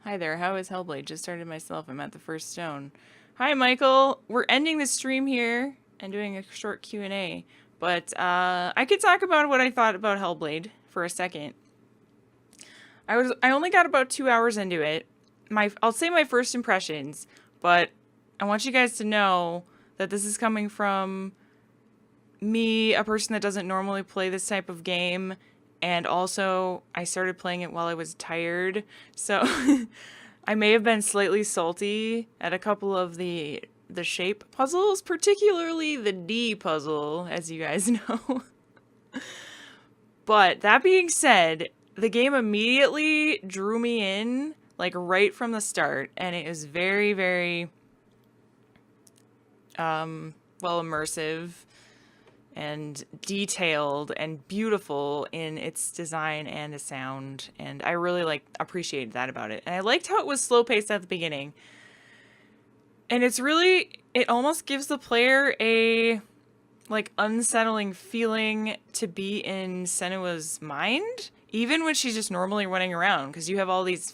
Hi there, how is Hellblade? Just started myself, I'm at the first stone. Hi Michael, we're ending the stream here and doing a short Q&A, but I could talk about what I thought about Hellblade for a second. I only got about 2 hours into it. I'll say my first impressions, but I want you guys to know that this is coming from me, a person that doesn't normally play this type of game, and also I started playing it while I was tired, so I may have been slightly salty at a couple of the shape puzzles, particularly the D puzzle, as you guys know. But that being said, the game immediately drew me in, like right from the start, and it is very, very well immersive and detailed and beautiful in its design and the sound, and I really appreciated that about it. And I liked how it was slow paced at the beginning. And it almost gives the player a unsettling feeling to be in Senua's mind, even when she's just normally running around, because you have all these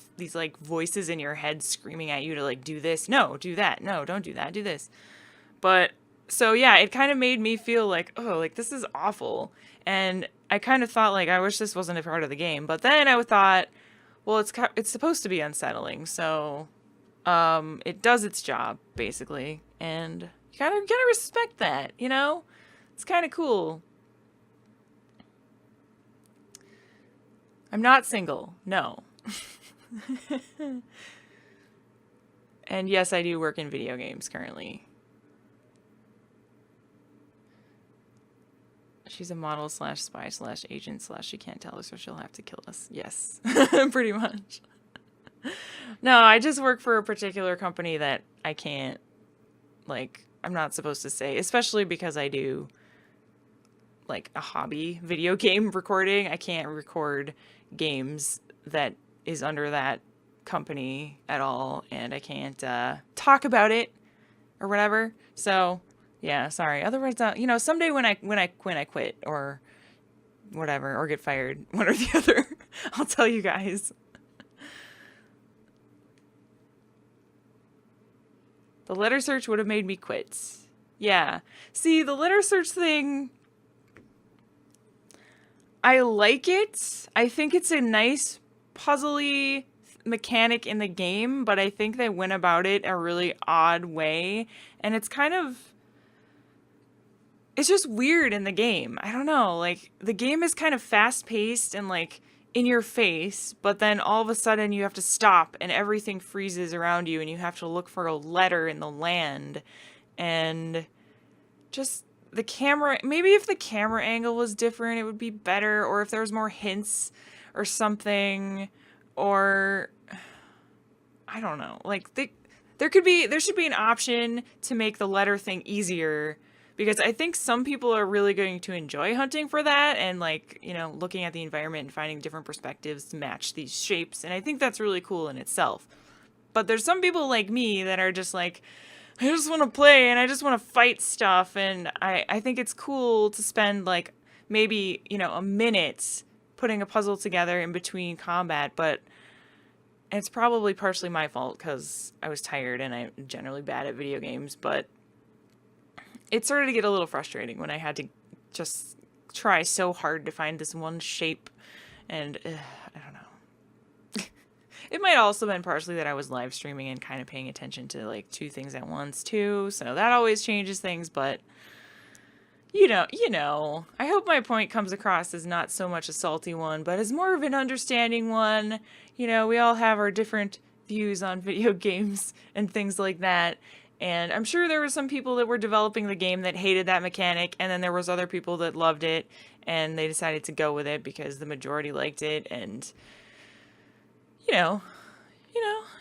voices in your head screaming at you to do this, no, do that, no, don't do that, do this. But so yeah, it kind of made me feel this is awful. And I kind of thought I wish this wasn't a part of the game. But then I thought, well, it's supposed to be unsettling, so it does its job basically, and you gotta respect that, you know? It's kind of cool. I'm not single, no. And yes, I do work in video games currently. She's a model / spy / agent / she can't tell us, so she'll have to kill us. Yes, pretty much. No, I just work for a particular company that I can't, I'm not supposed to say, especially because I do, a hobby video game recording. I can't record games that is under that company at all, and I can't talk about it or whatever. So yeah, sorry. Otherwise, someday when I quit or whatever, or get fired, one or the other, I'll tell you guys. The letter search would have made me quit. Yeah. See, the letter search thing, I like it. I think it's a nice puzzly mechanic in the game, but I think they went about it a really odd way, and it's just weird in the game. I don't know, the game is kind of fast-paced and in your face, but then all of a sudden you have to stop and everything freezes around you and you have to look for a letter in the land. And just the camera, maybe if the camera angle was different, it would be better, or if there was more hints or something, or I don't know. There should be an option to make the letter thing easier, because I think some people are really going to enjoy hunting for that and looking at the environment and finding different perspectives to match these shapes. And I think that's really cool in itself. But there's some people like me that are just I just want to play and I just want to fight stuff. And I think it's cool to spend maybe, a minute putting a puzzle together in between combat. But it's probably partially my fault because I was tired and I'm generally bad at video games. But it started to get a little frustrating when I had to just try so hard to find this one shape, and I don't know. It might also been partially that I was live streaming and kind of paying attention to two things at once too, so that always changes things, but you know, I hope my point comes across as not so much a salty one, but as more of an understanding one. We all have our different views on video games and things like that. And I'm sure there were some people that were developing the game that hated that mechanic, and then there was other people that loved it, and they decided to go with it because the majority liked it. And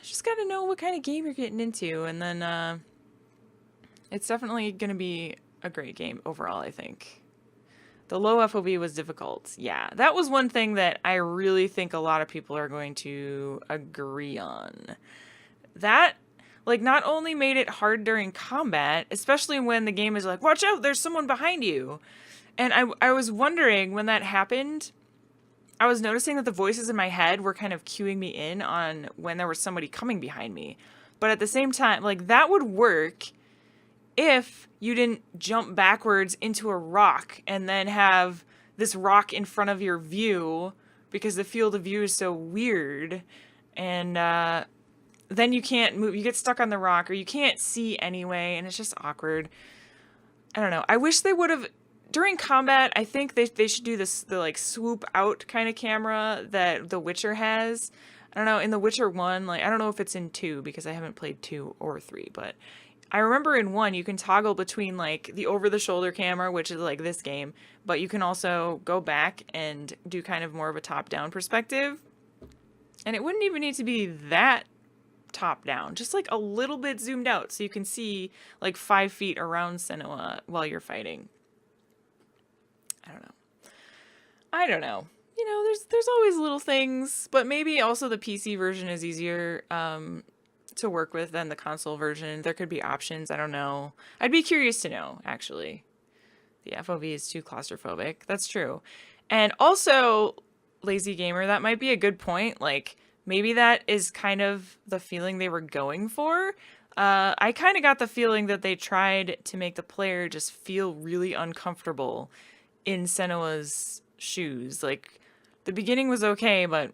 just got to know what kind of game you're getting into, and then it's definitely going to be a great game overall, I think. The low FOV was difficult. Yeah, that was one thing that I really think a lot of people are going to agree on. That not only made it hard during combat, especially when the game is watch out, there's someone behind you. And I was wondering when that happened, I was noticing that the voices in my head were kind of cueing me in on when there was somebody coming behind me. But at the same time, like, that would work if you didn't jump backwards into a rock and then have this rock in front of your view because the field of view is so weird. And then you can't move. You get stuck on the rock or you can't see anyway, and it's just awkward. I don't know. I wish they would have... During combat, I think they should do this, the like swoop out kind of camera that The Witcher has. I don't know, in The Witcher 1, like, I don't know if it's in 2 because I haven't played 2 or 3, but I remember in 1 you can toggle between like the over the shoulder camera, which is like this game, but you can also go back and do kind of more of a top down perspective. And it wouldn't even need to be that top down, just like a little bit zoomed out so you can see like 5 feet around Senua while you're fighting. I don't know. You know, there's always little things, but maybe also the PC version is easier to work with than the console version. There could be options. I don't know. I'd be curious to know, actually. The Fov is too claustrophobic. That's true. And also, Lazy Gamer, that might be a good point. Like, maybe that is kind of the feeling they were going for. I kind of got the feeling that they tried to make the player just feel really uncomfortable in Senua's shoes. Like, the beginning was okay, but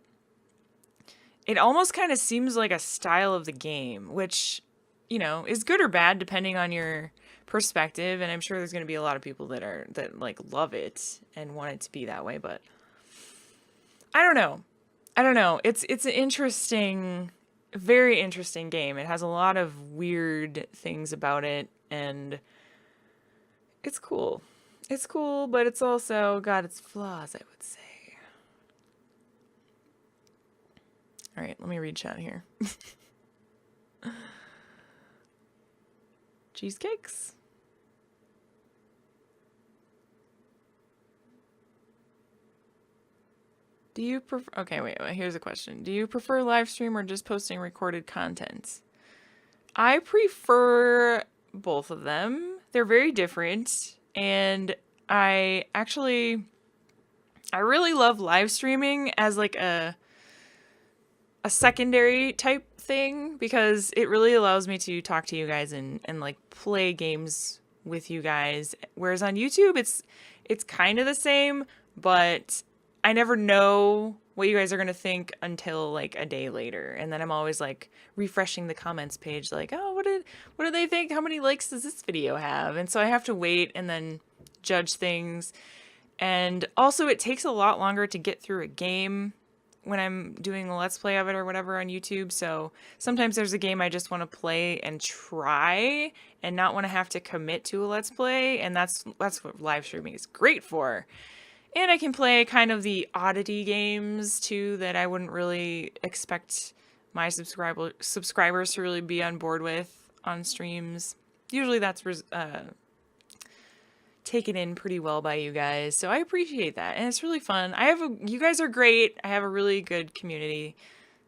it almost kind of seems like a style of the game, which, you know, is good or bad depending on your perspective. And I'm sure there's going to be a lot of people that like love it and want it to be that way, but I don't know. It's an interesting, very interesting game. It has a lot of weird things about it, and it's cool. It's cool, but it's also got its flaws, I would say. All right, let me read chat here. Cheesecakes? Do you prefer... Okay, wait, here's a question. Do you prefer live stream or just posting recorded content? I prefer both of them. They're very different. And I really love live streaming as like a secondary type thing because it really allows me to talk to you guys and like play games with you guys. Whereas on YouTube, it's kind of the same, but I never know what you guys are going to think until like a day later. And then I'm always like refreshing the comments page like, oh, what do they think? How many likes does this video have? And so I have to wait and then judge things. And also it takes a lot longer to get through a game when I'm doing a Let's Play of it or whatever on YouTube. So sometimes there's a game I just want to play and try and not want to have to commit to a Let's Play. And that's what live streaming is great for. And I can play kind of the oddity games, too, that I wouldn't really expect my subscribers to really be on board with on streams. Usually that's taken in pretty well by you guys, so I appreciate that. And it's really fun. You guys are great. I have a really good community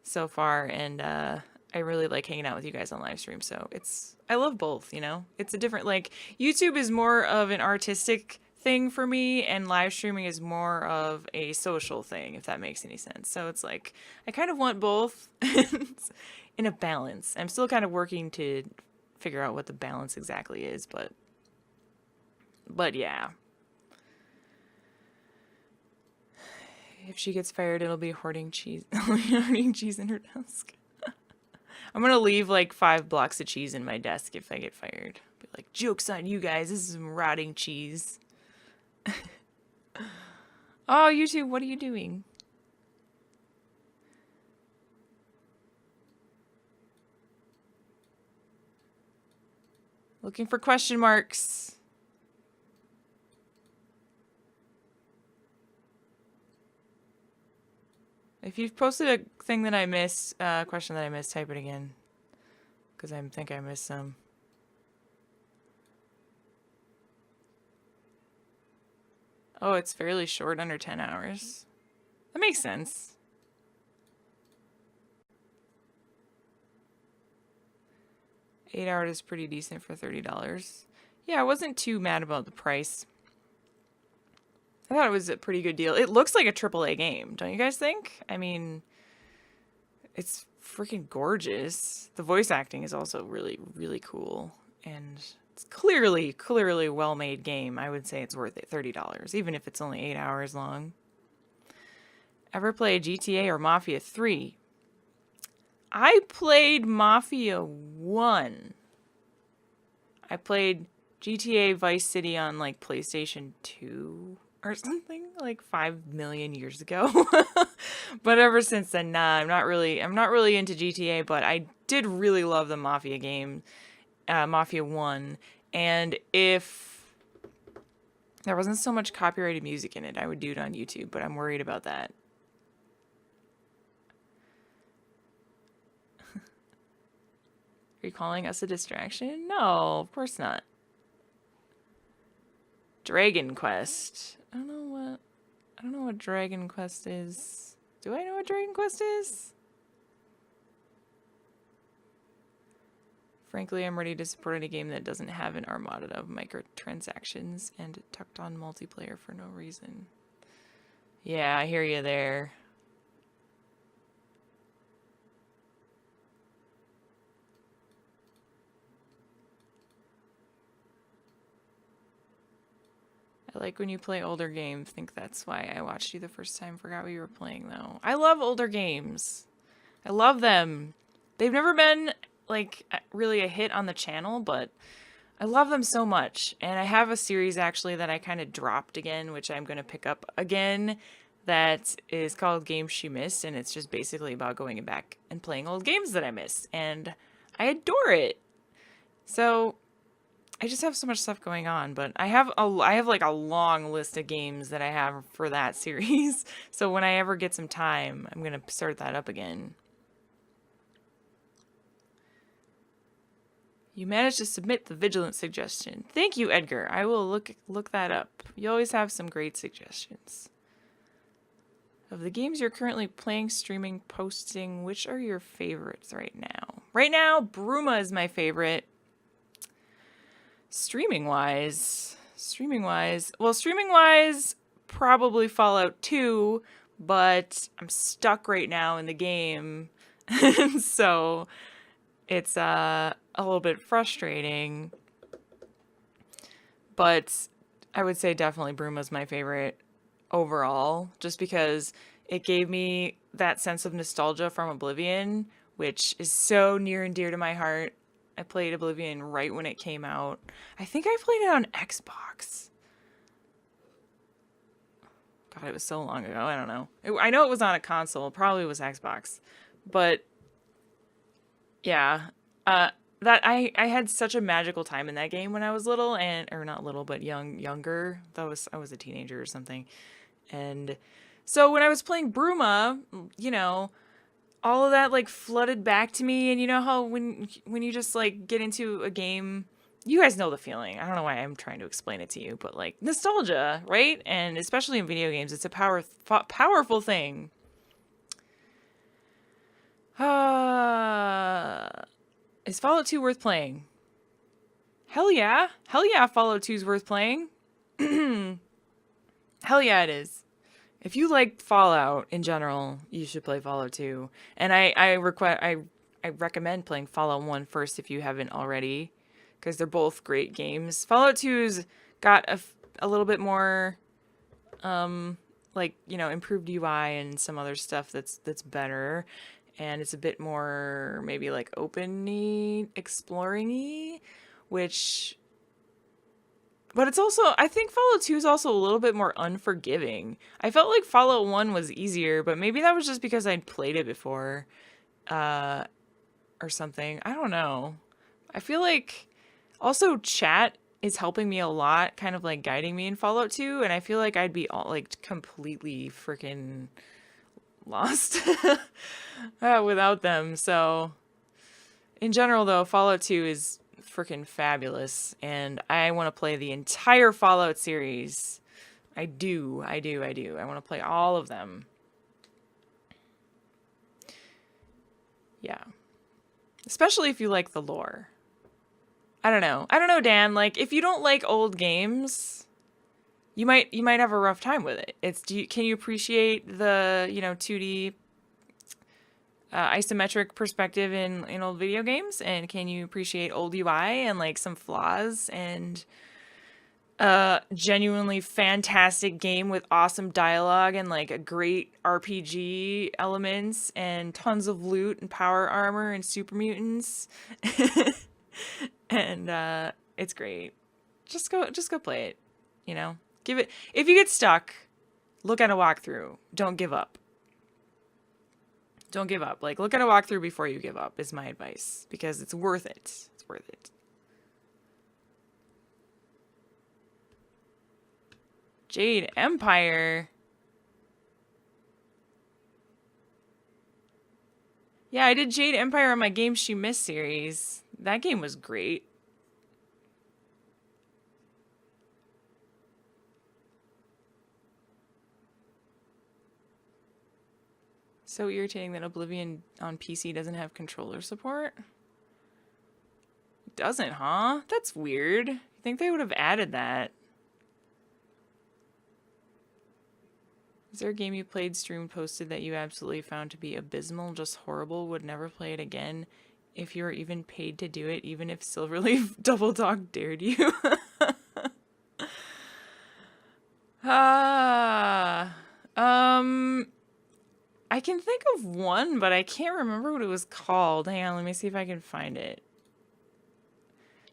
so far, and I really like hanging out with you guys on live stream, so I love both, you know? It's a different, like, YouTube is more of an artistic thing for me, and live streaming is more of a social thing, if that makes any sense. So it's like I kind of want both in a balance. I'm still kind of working to figure out what the balance exactly is, but yeah. If she gets fired, it'll be hoarding cheese. Hoarding cheese in her desk. I'm gonna leave like 5 blocks of cheese in my desk if I get fired. Be like, joke's on you guys, this is some rotting cheese. Oh, YouTube, what are you doing? Looking for question marks. If you've posted a thing that I missed, question that I missed, type it again. Because I think I missed some. Oh, it's fairly short, under 10 hours. That makes sense. $8 hours is pretty decent for $30. Yeah, I wasn't too mad about the price. I thought it was a pretty good deal. It looks like a AAA game, don't you guys think? I mean, it's freaking gorgeous. The voice acting is also really, really cool. And it's clearly a well-made game. I would say it's worth it, $30, even if it's only 8 hours long. Ever play GTA or Mafia 3? I played Mafia 1. I played GTA Vice City on like PlayStation 2 or something like 5 million years ago. But ever since then, nah, I'm not really into GTA, but I did really love the Mafia game, Mafia 1. And if there wasn't so much copyrighted music in it, I would do it on YouTube, but I'm worried about that. Are you calling us a distraction? No, of course not. Dragon Quest. I don't know what Dragon Quest is. Do I know what Dragon Quest is? Frankly, I'm ready to support any game that doesn't have an armada of microtransactions and tucked on multiplayer for no reason. Yeah, I hear you there. I like when you play older games. Think that's why I watched you the first time. Forgot what you were playing, though. I love older games. I love them. They've never been, like, really a hit on the channel, but I love them so much. And I have a series, actually, that I kind of dropped again, which I'm going to pick up again, that is called Games She Missed, and it's just basically about going back and playing old games that I missed. And I adore it. So I just have so much stuff going on, but I have like a long list of games that I have for that series. So when I ever get some time, I'm gonna start that up again. You managed to submit the Vigilant suggestion. Thank you, Edgar. I will look that up. You always have some great suggestions. Of the games you're currently playing, streaming, posting, which are your favorites right now? Right now, Bruma is my favorite. Streaming-wise, probably Fallout 2, but I'm stuck right now in the game, so it's a little bit frustrating, but I would say definitely Bruma's my favorite overall, just because it gave me that sense of nostalgia from Oblivion, which is so near and dear to my heart. I played Oblivion right when it came out. I think I played it on Xbox. God, it was so long ago. I don't know. I know it was on a console. Probably was Xbox. But yeah, that I had such a magical time in that game when I was little, or not little, but younger. I was a teenager or something. And so when I was playing Bruma, you know, all of that like flooded back to me, and you know how when you just like get into a game, you guys know the feeling. I don't know why I'm trying to explain it to you, but like nostalgia, right? And especially in video games, it's a powerful thing. Is Fallout 2 worth playing? Hell yeah, Fallout 2 is worth playing. Hell yeah, it is. If you like Fallout in general, you should play Fallout 2. And I recommend playing Fallout 1 first if you haven't already, because they're both great games. Fallout 2's got a little bit more, like, you know, improved UI and some other stuff that's better. And it's a bit more maybe like open-y, exploring-y, which... But it's also, I think Fallout 2 is also a little bit more unforgiving. I felt like Fallout 1 was easier, but maybe that was just because I'd played it before, or something. I don't know. I feel like also chat is helping me a lot, kind of like guiding me in Fallout 2, and I feel like I'd be all like completely freaking lost without them. So in general though, Fallout 2 is freaking fabulous, and I want to play the entire Fallout series. I do. I want to play all of them. Yeah. Especially if you like the lore. I don't know, Dan. Like, if you don't like old games, you might have a rough time with it. Can you appreciate the 2D isometric perspective in old video games, and can you appreciate old UI and like some flaws and genuinely fantastic game with awesome dialogue and like a great RPG elements and tons of loot and power armor and super mutants and it's great. Just go play it, give it, if you get stuck, look at a walkthrough. Don't give up. Don't give up. Like, look at a walkthrough before you give up is my advice, because it's worth it. It's worth it. Jade Empire. Yeah, I did Jade Empire on my Games She Missed series. That game was great. So irritating that Oblivion on PC doesn't have controller support. It doesn't, huh? That's weird. You think they would have added that? Is there a game you played, streamed, posted that you absolutely found to be abysmal, just horrible, would never play it again if you were even paid to do it, even if Silverleaf Double Dog dared you? I can think of one, but I can't remember what it was called. Hang on, let me see if I can find it.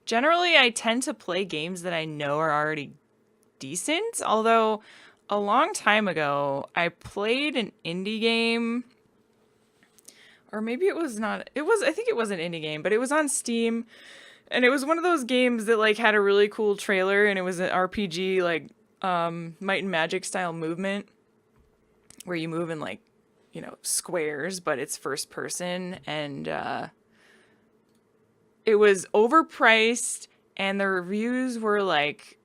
Generally, I tend to play games that I know are already decent, although a long time ago, I played an indie game, or maybe it was not, I think it was an indie game, but it was on Steam, and it was one of those games that like had a really cool trailer, and it was an RPG, like, Might and Magic style movement, where you move in like, squares, but it's first person, and it was overpriced, and the reviews were like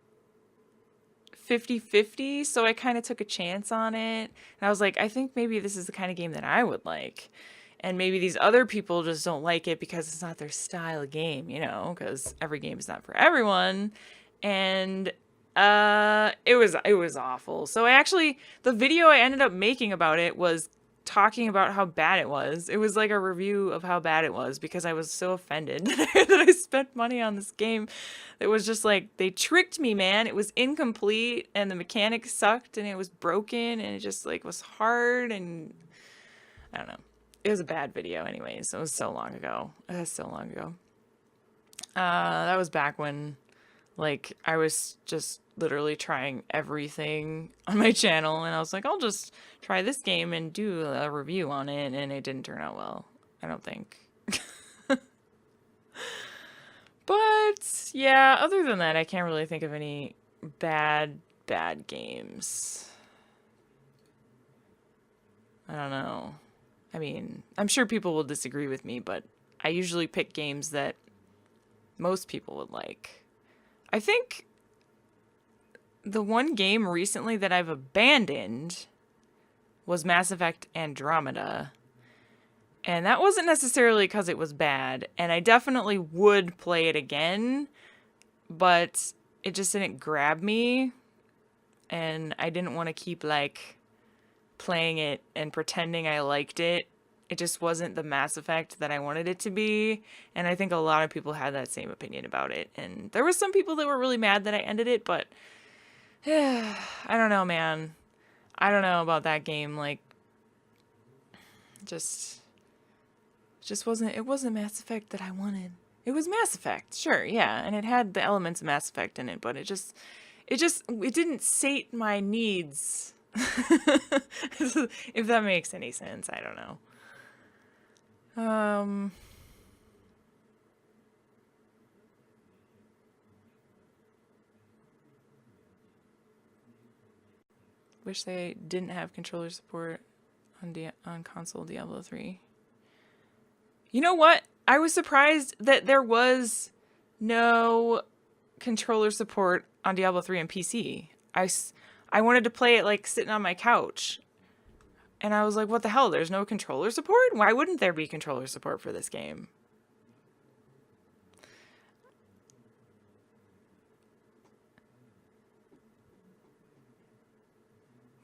50-50, so I kind of took a chance on it, and I was like, I think maybe this is the kind of game that I would like, and maybe these other people just don't like it because it's not their style of game, because every game is not for everyone, and it was awful. So the video I ended up making about it was talking about how bad it was. It was like a review of how bad it was, because I was so offended that I spent money on this game. It was just like, they tricked me, man. It was incomplete, and the mechanics sucked, and it was broken, and it just like was hard, and I don't know. It was a bad video anyways. It was so long ago. That was back when like I was just literally trying everything on my channel, and I was like, I'll just try this game and do a review on it, and it didn't turn out well, I don't think. But yeah, other than that, I can't really think of any bad games. I don't know. I mean, I'm sure people will disagree with me, but I usually pick games that most people would like. I think the one game recently that I've abandoned was Mass Effect Andromeda. And that wasn't necessarily because it was bad. And I definitely would play it again. But it just didn't grab me. And I didn't want to keep, like, playing it and pretending I liked it. It just wasn't the Mass Effect that I wanted it to be. And I think a lot of people had that same opinion about it. And there were some people that were really mad that I ended it, but I don't know, man. I don't know about that game. Like, just wasn't, it wasn't Mass Effect that I wanted. It was Mass Effect, sure, yeah. And it had the elements of Mass Effect in it, but it didn't sate my needs. If that makes any sense, I don't know. Wish they didn't have controller support on console Diablo 3. You know what? I was surprised that there was no controller support on Diablo 3 on PC. I wanted to play it like sitting on my couch. And I was like, what the hell? There's no controller support? Why wouldn't there be controller support for this game?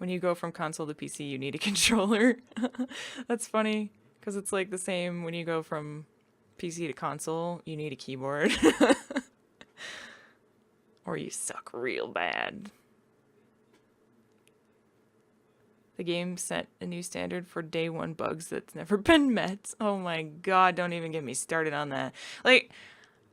when you go from console to PC, you need a controller. That's funny, because it's like the same when you go from PC to console, you need a keyboard. Or you suck real bad. The game set a new standard for day one bugs that's never been met. Oh my god, don't even get me started on that. Like,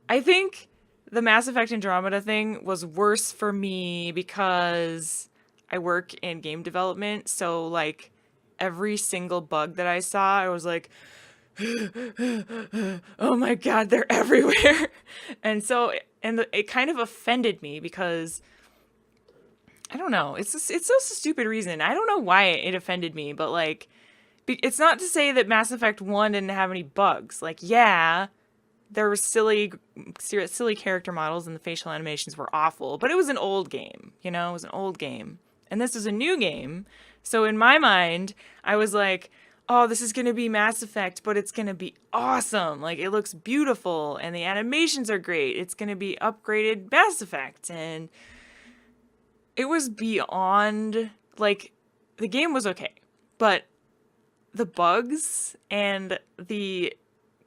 I think the Mass Effect Andromeda thing was worse for me because I work in game development, so like every single bug that I saw, I was like, oh my god, they're everywhere. And so, it kind of offended me because, I don't know, it's just a stupid reason. I don't know why it offended me, but like, it's not to say that Mass Effect 1 didn't have any bugs. Like, yeah, there were silly character models and the facial animations were awful, but it was an old game, you know, it was an old game. And this is a new game. So in my mind, I was like, oh, this is going to be Mass Effect, but it's going to be awesome. Like, it looks beautiful and the animations are great. It's going to be upgraded Mass Effect. And it was beyond, like, the game was okay, but the bugs and the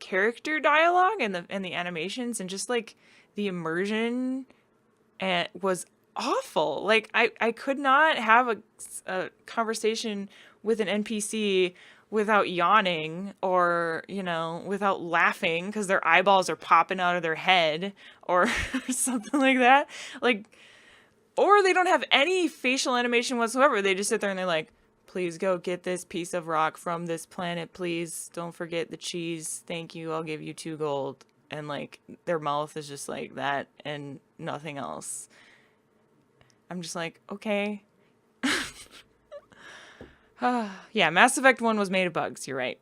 character dialogue and the animations and just like the immersion was awful. Like, I could not have a conversation with an NPC without yawning or, you know, without laughing because their eyeballs are popping out of their head or something like that. Like, or they don't have any facial animation whatsoever. They just sit there and they're like, please go get this piece of rock from this planet, please. Don't forget the cheese. Thank you. I'll give you 2 gold. And like, their mouth is just like that and nothing else. I'm just like, okay. Yeah, Mass Effect 1 was made of bugs. You're right.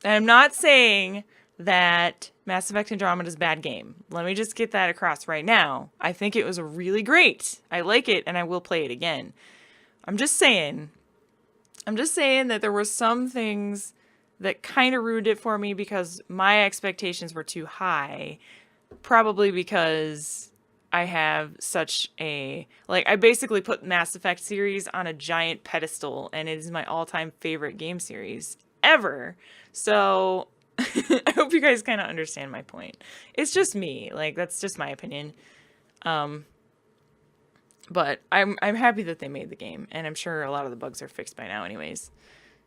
And I'm not saying that Mass Effect Andromeda is a bad game. Let me just get that across right now. I think it was really great. I like it and I will play it again. I'm just saying that there were some things that kind of ruined it for me because my expectations were too high. Probably because I have such a, like, I basically put Mass Effect series on a giant pedestal and it is my all-time favorite game series ever. So I hope you guys kind of understand my point. It's just me. Like, that's just my opinion. But I'm happy that they made the game, and I'm sure a lot of the bugs are fixed by now anyways.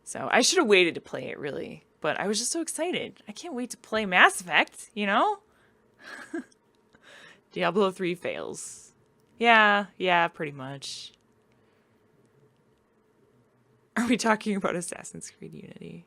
So I should have waited to play it, really. But I was just so excited. I can't wait to play Mass Effect, you know? Diablo 3 fails. Yeah, pretty much. Are we talking about Assassin's Creed Unity?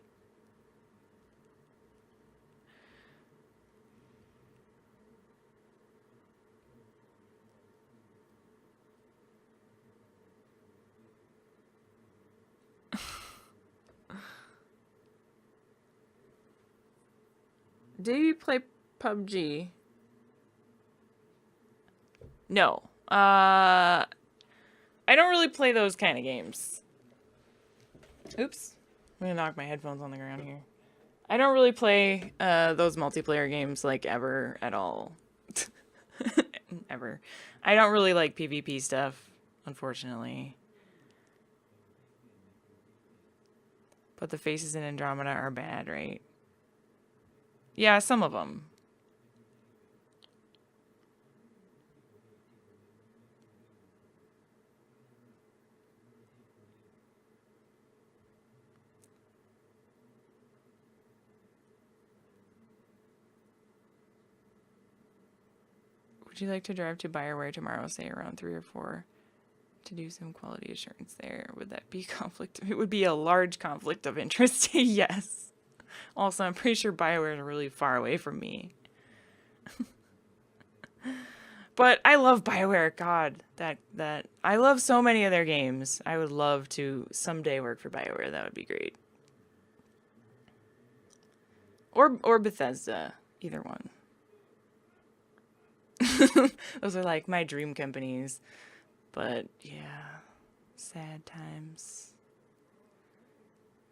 Do you play PUBG? No. I don't really play those kind of games. Oops. I'm gonna knock my headphones on the ground here. I don't really play those multiplayer games, like, ever at all. Ever. I don't really like PvP stuff, unfortunately. But the faces in Andromeda are bad, right? Yeah, some of them. Would you like to drive to BioWare tomorrow, say around 3 or 4, to do some quality assurance there? Would that be conflict? It would be a large conflict of interest. Yes. Also, I'm pretty sure BioWare is really far away from me. But I love BioWare. God, that I love so many of their games. I would love to someday work for BioWare. That would be great. Or Bethesda, either one. Those are like my dream companies. But yeah, sad times.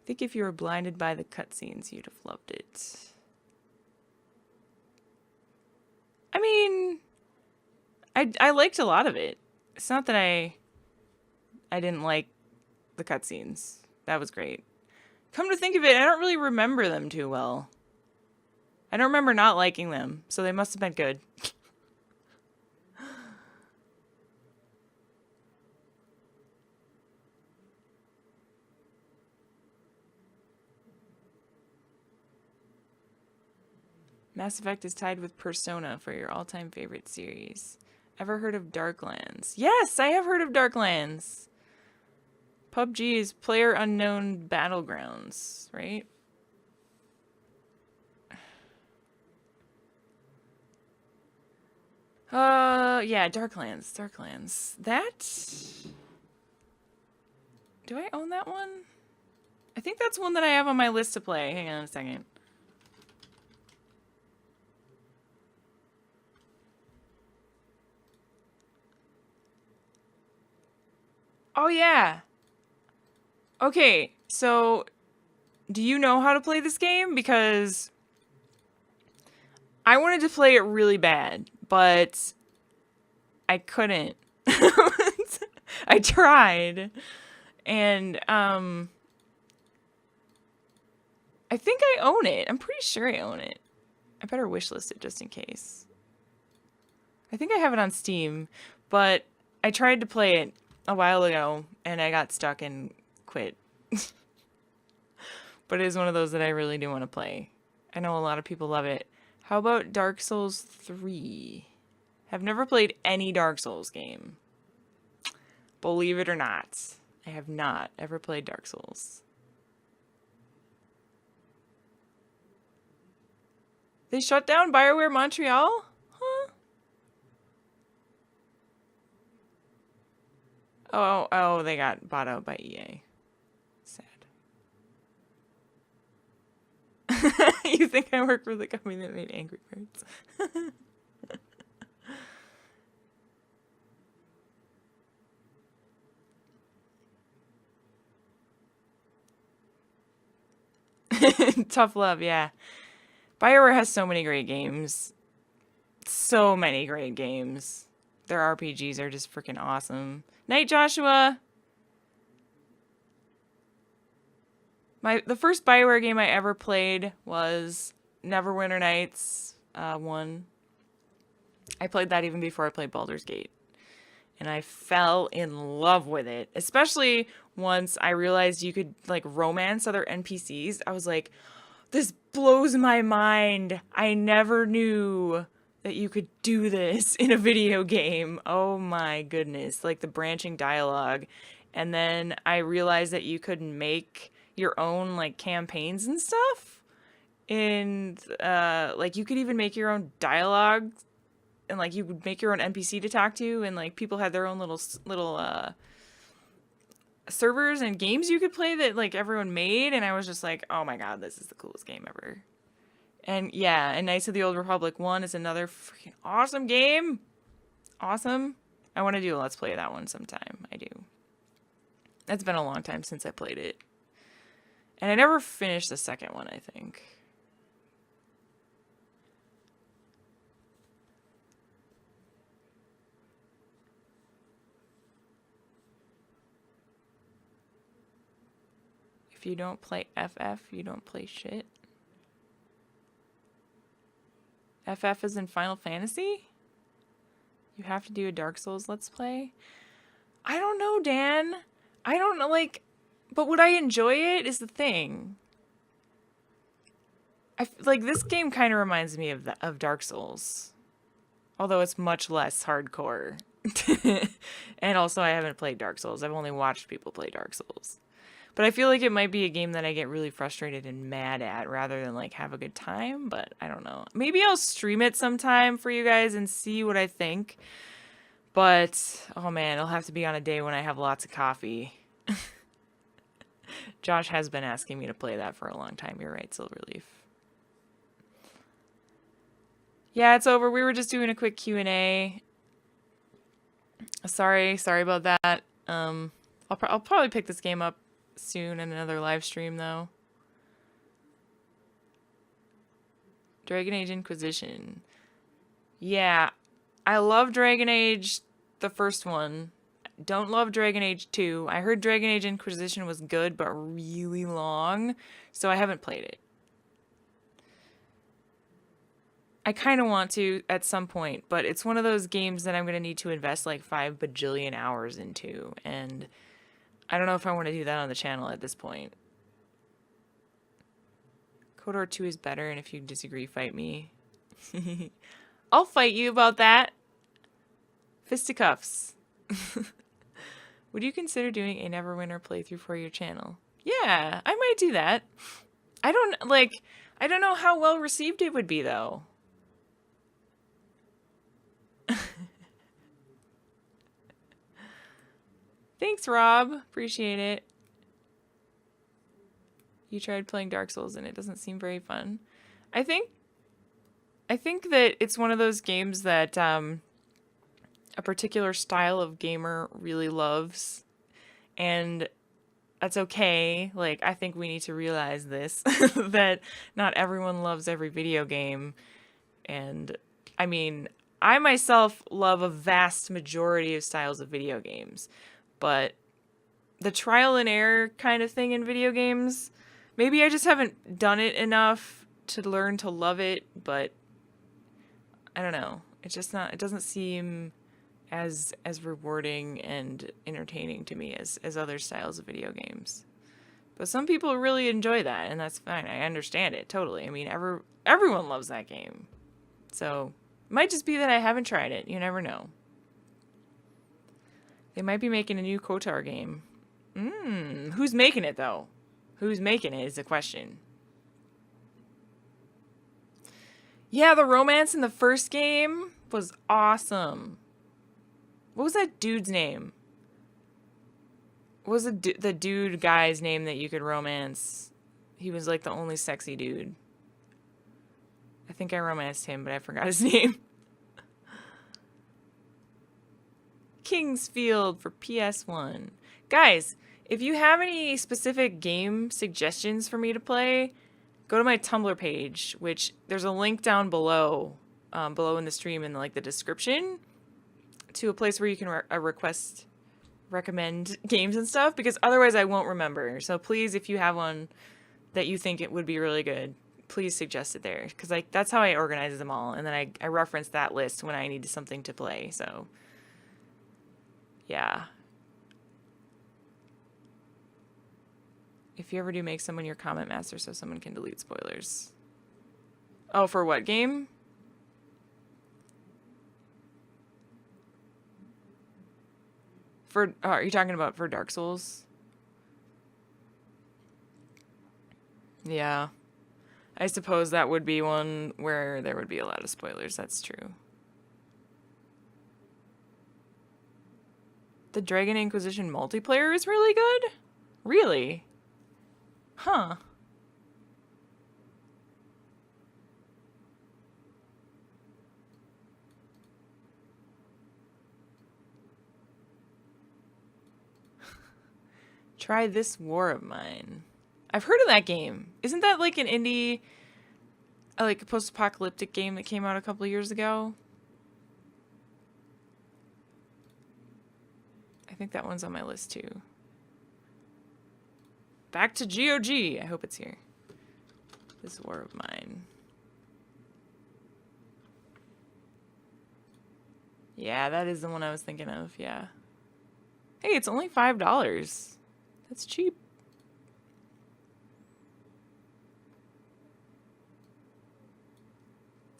I think if you were blinded by the cutscenes, you'd have loved it. I mean, I liked a lot of it. It's not that I didn't like the cutscenes. That was great. Come to think of it, I don't really remember them too well. I don't remember not liking them, so they must have been good. Mass Effect is tied with Persona for your all-time favorite series. Ever heard of Darklands? Yes, I have heard of Darklands. PUBG is Player Unknown Battlegrounds, right? Yeah, Darklands. That... Do I own that one? I think that's one that I have on my list to play. Hang on a second. Oh, yeah. Okay, so do you know how to play this game? Because I wanted to play it really bad, but I couldn't. I tried. And I think I own it. I'm pretty sure I own it. I better wishlist it just in case. I think I have it on Steam, but I tried to play it a while ago and I got stuck and quit. But it is one of those that I really do want to play. I know a lot of people love it. How about Dark Souls 3? Have never played any Dark Souls game. Believe it or not, I have not ever played Dark Souls. They shut down BioWare Montreal? Huh? Oh, they got bought out by EA. Sad. You think I work for the company that made Angry Birds? Tough love, yeah. BioWare has so many great games. So many great games. Their RPGs are just freaking awesome. Night, Joshua! The first BioWare game I ever played was Neverwinter Nights 1. I played that even before I played Baldur's Gate. And I fell in love with it. Especially once I realized you could, like, romance other NPCs. I was like, this blows my mind. I never knew that you could do this in a video game. Oh my goodness. Like, the branching dialogue. And then I realized that you could make your own, like, campaigns and stuff. And, like, you could even make your own dialogue. And, like, you would make your own NPC to talk to. And, like, people had their own little servers and games you could play that, like, everyone made. And I was just like, oh my god, this is the coolest game ever. And, yeah, and Knights of the Old Republic 1 is another freaking awesome game. Awesome. I want to do a Let's Play of that one sometime. I do. It's been a long time since I played it. And I never finished the second one, I think. If you don't play FF, you don't play shit. FF is in Final Fantasy? You have to do a Dark Souls Let's Play? I don't know, Dan. I don't know, like... But would I enjoy it is the thing. Like, this game kind of reminds me of Dark Souls. Although it's much less hardcore. And also, I haven't played Dark Souls. I've only watched people play Dark Souls. But I feel like it might be a game that I get really frustrated and mad at rather than, like, have a good time. But I don't know. Maybe I'll stream it sometime for you guys and see what I think. But, oh man, it'll have to be on a day when I have lots of coffee. Josh has been asking me to play that for a long time. You're right, Silverleaf. Yeah, it's over. We were just doing a quick Q&A. Sorry about that. I'll probably pick this game up soon in another live stream, though. Dragon Age Inquisition. Yeah, I love Dragon Age, the first one. don't love Dragon Age 2. I heard Dragon Age Inquisition was good, but really long, so I haven't played it. I kind of want to at some point, but it's one of those games that I'm going to need to invest like 5 bajillion hours into, and I don't know if I want to do that on the channel at this point. KOTOR 2 is better, and if you disagree, fight me. I'll fight you about that. Fisticuffs. Would you consider doing a Neverwinter playthrough for your channel? Yeah, I might do that. I don't know how well received it would be, though. Thanks, Rob. Appreciate it. You tried playing Dark Souls and it doesn't seem very fun. I think that it's one of those games that a particular style of gamer really loves, and that's okay. Like, I think we need to realize this, that not everyone loves every video game. And I mean, I myself love a vast majority of styles of video games, but the trial and error kind of thing in video games, maybe I just haven't done it enough to learn to love it, but I don't know. It's just not, it doesn't seem as rewarding and entertaining to me as other styles of video games. But some people really enjoy that, and that's fine. I understand it totally. I mean, everyone loves that game. So, it might just be that I haven't tried it. You never know. They might be making a new KOTOR game. Who's making it, though? Who's making it is the question. Yeah, the romance in the first game was awesome. What was that dude's name? What was the dude guy's name that you could romance? He was like the only sexy dude. I think I romanced him, but I forgot his name. Kingsfield for PS1. Guys, if you have any specific game suggestions for me to play, go to my Tumblr page, which there's a link down below, below in the stream in like the description, to a place where you can recommend games and stuff, because otherwise I won't remember. So please, if you have one that you think it would be really good, please suggest it there, because like that's how I organize them all, and then I reference that list when I need something to play. So yeah. If you ever do make someone your comment master so someone can delete spoilers. Oh, for what game? For, are you talking about for Dark Souls? Yeah. I suppose that would be one where there would be a lot of spoilers. That's true. The Dragon Inquisition multiplayer is really good? Really? Huh. Try This War of Mine. I've heard of that game. Isn't that like an indie, like a post-apocalyptic game that came out a couple of years ago? I think that one's on my list too. Back to GOG. I hope it's here. This War of Mine. Yeah, that is the one I was thinking of. Yeah. Hey, it's only $5. That's cheap.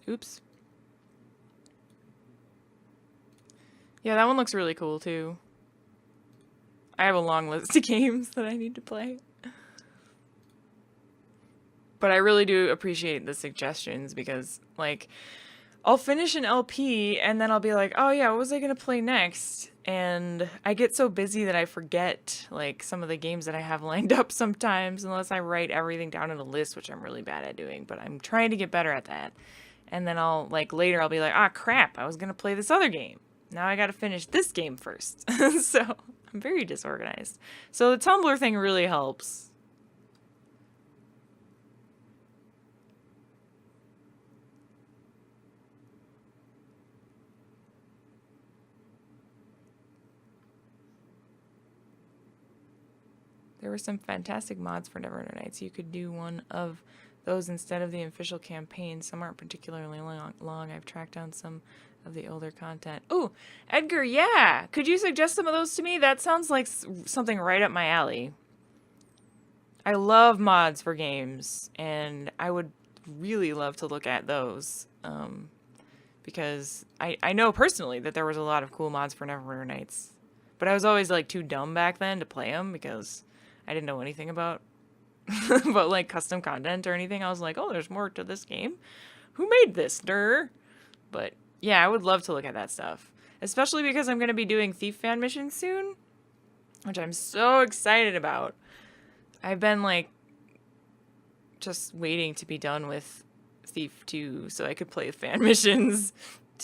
Oops. Yeah, that one looks really cool too. I have a long list of games that I need to play. But I really do appreciate the suggestions, because like I'll finish an LP and then I'll be like, oh yeah, what was I gonna play next? And I get so busy that I forget like some of the games that I have lined up sometimes, unless I write everything down in a list, which I'm really bad at doing, but I'm trying to get better at that. And then I'll like later I'll be like, ah crap, I was gonna play this other game. Now I gotta finish this game first. So I'm very disorganized. So the Tumblr thing really helps. There were some fantastic mods for Neverwinter Nights. You could do one of those instead of the official campaign. Some aren't particularly long. I've tracked down some of the older content. Oh, Edgar, yeah! Could you suggest some of those to me? That sounds like something right up my alley. I love mods for games, and I would really love to look at those. Because I know personally that there was a lot of cool mods for Neverwinter Nights. But I was always like too dumb back then to play them because I didn't know anything about like custom content or anything. I was like, oh, there's more to this game. Who made this, der? But yeah, I would love to look at that stuff. Especially because I'm going to be doing Thief fan missions soon, which I'm so excited about. I've been like just waiting to be done with Thief 2 so I could play fan missions.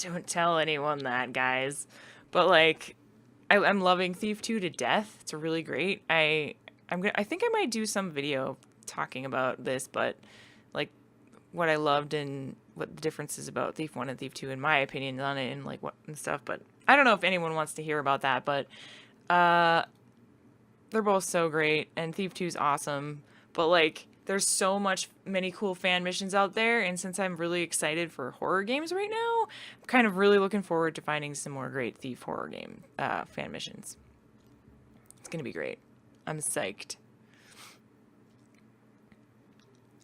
Don't tell anyone that, guys. But like, I'm loving Thief 2 to death. It's really great. I think I might do some video talking about this, but like what I loved and what the differences about Thief 1 and Thief 2 in my opinion on it and like what and stuff. But I don't know if anyone wants to hear about that, but they're both so great and Thief 2 is awesome. But like there's so many cool fan missions out there, and since I'm really excited for horror games right now, I'm kind of really looking forward to finding some more great Thief horror game fan missions. It's gonna be great. I'm psyched.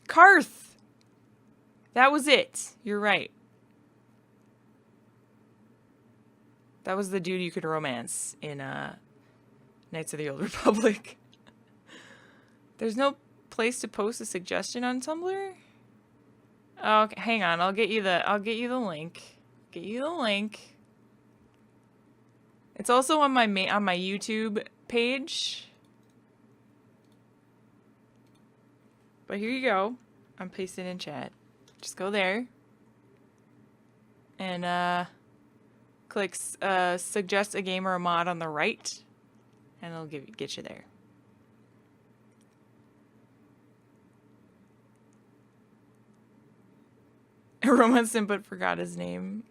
Karth! That was it. You're right. That was the dude you could romance in Knights of the Old Republic. There's no place to post a suggestion on Tumblr? Oh, okay, hang on. I'll get you the link. Get you the link. It's also on my YouTube page. But here you go. I'm pasting in chat. Just go there. And click suggest a game or a mod on the right. And it'll get you there. I romanced him but forgot his name.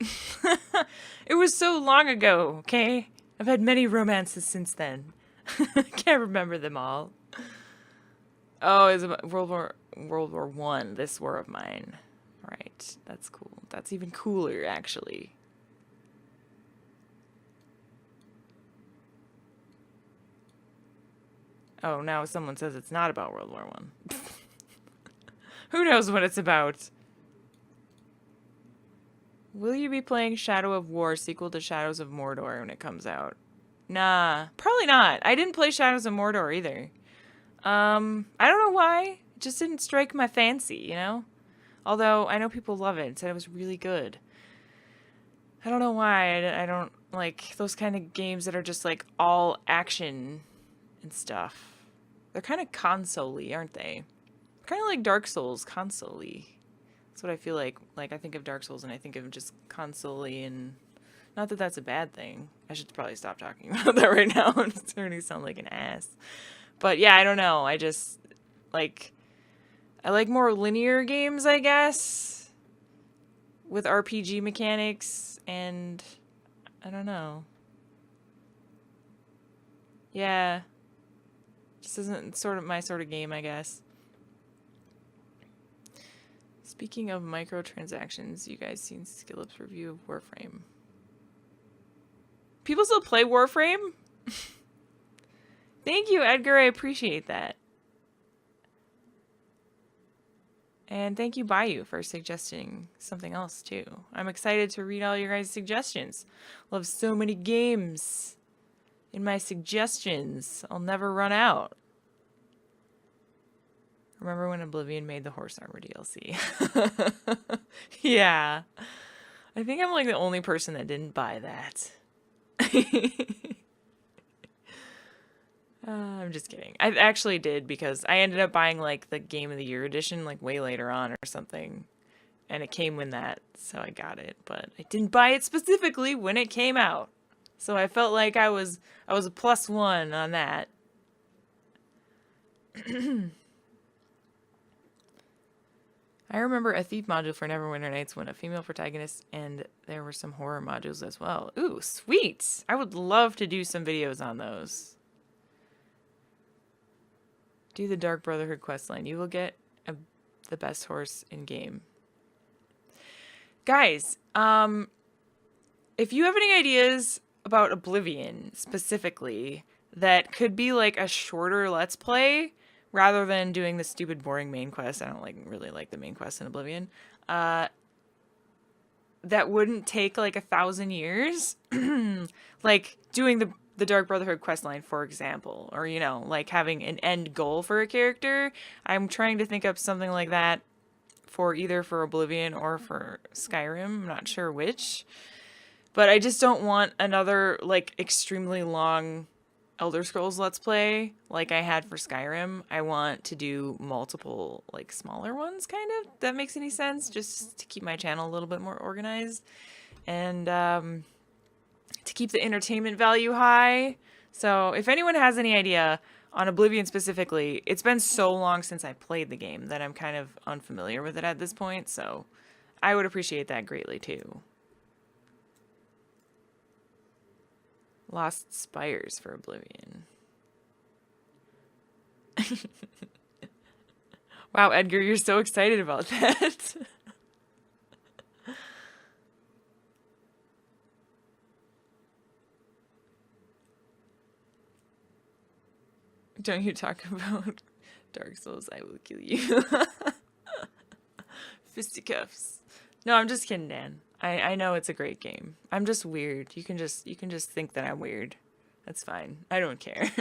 It was so long ago, okay? I've had many romances since then. Can't remember them all. Oh, it's about World War One. This War of Mine. Right, that's cool. That's even cooler, actually. Oh, now someone says it's not about World War One. Who knows what it's about? Will you be playing Shadow of War, sequel to Shadows of Mordor, when it comes out? Nah, probably not. I didn't play Shadows of Mordor either. I don't know why. It just didn't strike my fancy, you know? Although, I know people love it and said it was really good. I don't know why. I don't like those kind of games that are just like all action and stuff. They're kind of console-y, aren't they? Kind of like Dark Souls, console-y. That's what I feel like. Like, I think of Dark Souls and I think of just console-y, and not that that's a bad thing. I should probably stop talking about that right now. I'm starting to sound like an ass. But yeah, I don't know. I just, like, I like more linear games, I guess, with RPG mechanics, and I don't know. Yeah. Just isn't sort of my sort of game, I guess. Speaking of microtransactions, you guys seen Skillup's review of Warframe? People still play Warframe? Thank you, Edgar. I appreciate that. And thank you, Bayou, for suggesting something else, too. I'm excited to read all your guys' suggestions. Love so many games in my suggestions. I'll never run out. Remember when Oblivion made the horse armor DLC? Yeah. I think I'm like the only person that didn't buy that. I'm just kidding. I actually did, because I ended up buying like the Game of the Year edition like way later on or something. And it came with that, so I got it. But I didn't buy it specifically when it came out. So I felt like I was a +1 on that. I remember a Thief module for Neverwinter Nights when a female protagonist, and there were some horror modules as well. Ooh, sweet! I would love to do some videos on those. Do the Dark Brotherhood questline. You will get the best horse in game. Guys, if you have any ideas about Oblivion specifically that could be like a shorter Let's Play rather than doing the stupid boring main quest, I don't really like the main quest in Oblivion, that wouldn't take like 1,000 years, like doing the Dark Brotherhood questline, for example, or, you know, like having an end goal for a character. I'm trying to think up something like that for either for Oblivion or for Skyrim. I'm not sure which. But I just don't want another, like, extremely long Elder Scrolls Let's Play like I had for Skyrim. I want to do multiple, like, smaller ones, kind of. If that makes any sense? Just to keep my channel a little bit more organized. And, to keep the entertainment value high. So if anyone has any idea on Oblivion specifically, it's been so long since I played the game that I'm kind of unfamiliar with it at this point, so I would appreciate that greatly too. Lost Spires for Oblivion. Wow, Edgar, you're so excited about that. Don't you talk about Dark Souls, I will kill you. Fisticuffs. No, I'm just kidding, Dan. I know it's a great game. I'm just weird. You can just think that I'm weird. That's fine. I don't care.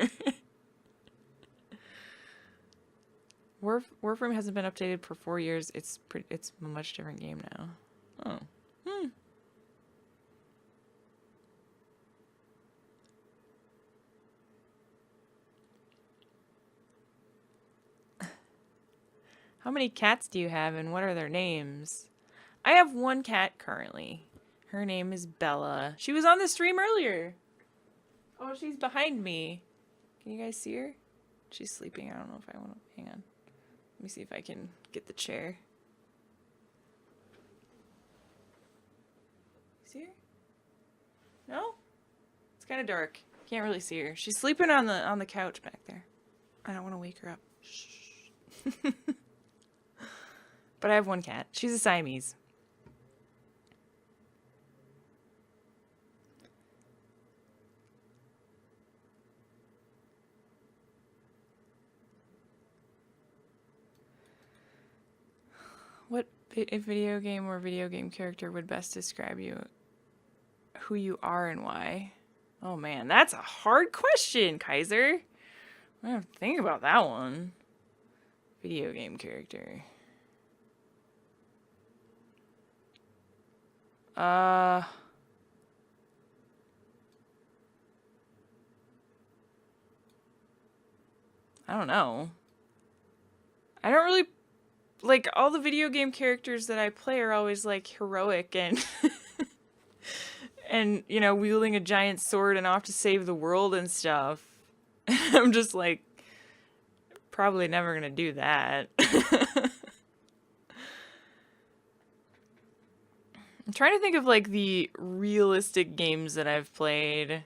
Warframe hasn't been updated for 4 years. It's a much different game now. Oh. How many cats do you have and what are their names? I have one cat currently. Her name is Bella. She was on the stream earlier. Oh, she's behind me. Can you guys see her? She's sleeping. I don't know if I want to... Hang on. Let me see if I can get the chair. See her? No? It's kind of dark. Can't really see her. She's sleeping on the couch back there. I don't want to wake her up. Shh. But I have one cat. She's a Siamese. What video game or video game character would best describe you, who you are and why? Oh man, that's a hard question, Kaiser. I have to think about that one. Video game character. I don't know. I don't really... Like, all the video game characters that I play are always, like, heroic and... and, you know, wielding a giant sword and off to save the world and stuff. I'm just, like, probably never gonna do that. I'm trying to think of, like, the realistic games that I've played.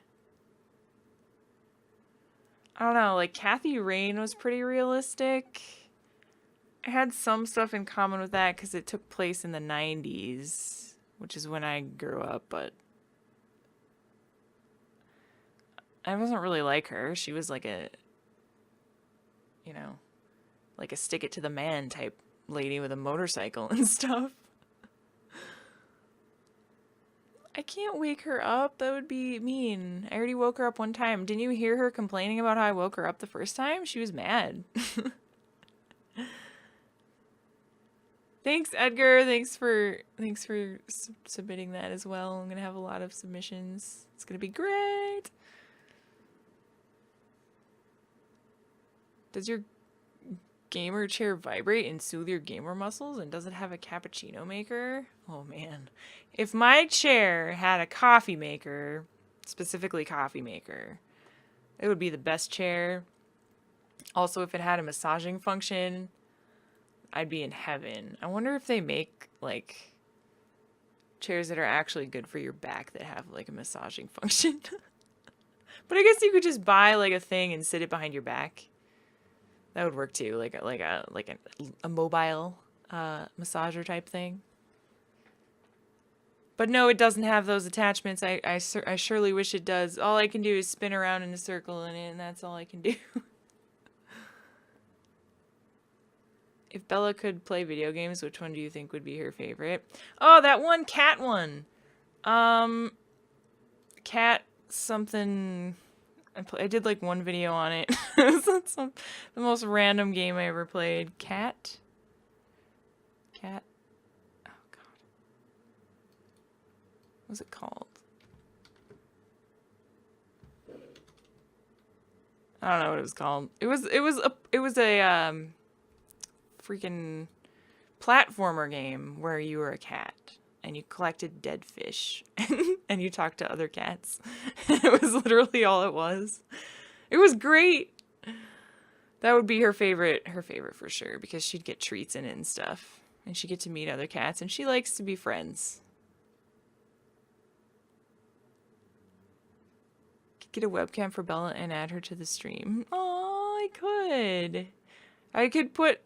I don't know, like, Kathy Rain was pretty realistic. I had some stuff in common with that because it took place in the 90s, which is when I grew up, but I wasn't really like her. She was like a, you know, like a stick it to the man type lady with a motorcycle and stuff. I can't wake her up. That would be mean. I already woke her up one time. Didn't you hear her complaining about how I woke her up the first time? She was mad. Thanks, Edgar. Thanks for submitting that as well. I'm gonna have a lot of submissions. It's gonna be great. Does your gamer chair vibrate and soothe your gamer muscles? And does it have a cappuccino maker? Oh man. If my chair had a coffee maker, specifically coffee maker, it would be the best chair. Also, if it had a massaging function, I'd be in heaven. I wonder if they make, like, chairs that are actually good for your back that have, like, a massaging function. But I guess you could just buy, like, a thing and sit it behind your back. That would work too, like a mobile massager type thing. But no, it doesn't have those attachments. I surely wish it does. All I can do is spin around in a circle and that's all I can do. If Bella could play video games, which one do you think would be her favorite? Oh, that one cat one. Cat something. I did like one video on it. That's the most random game I ever played. Cat. Oh god. What was it called? I don't know what it was called. It was a freaking platformer game where you were a cat and you collected dead fish and you talked to other cats. It was literally all it was. It was great. That would be her favorite for sure, because she'd get treats in it and stuff. And she'd get to meet other cats, and she likes to be friends. Could get a webcam for Bella and add her to the stream. Oh, I could. I could put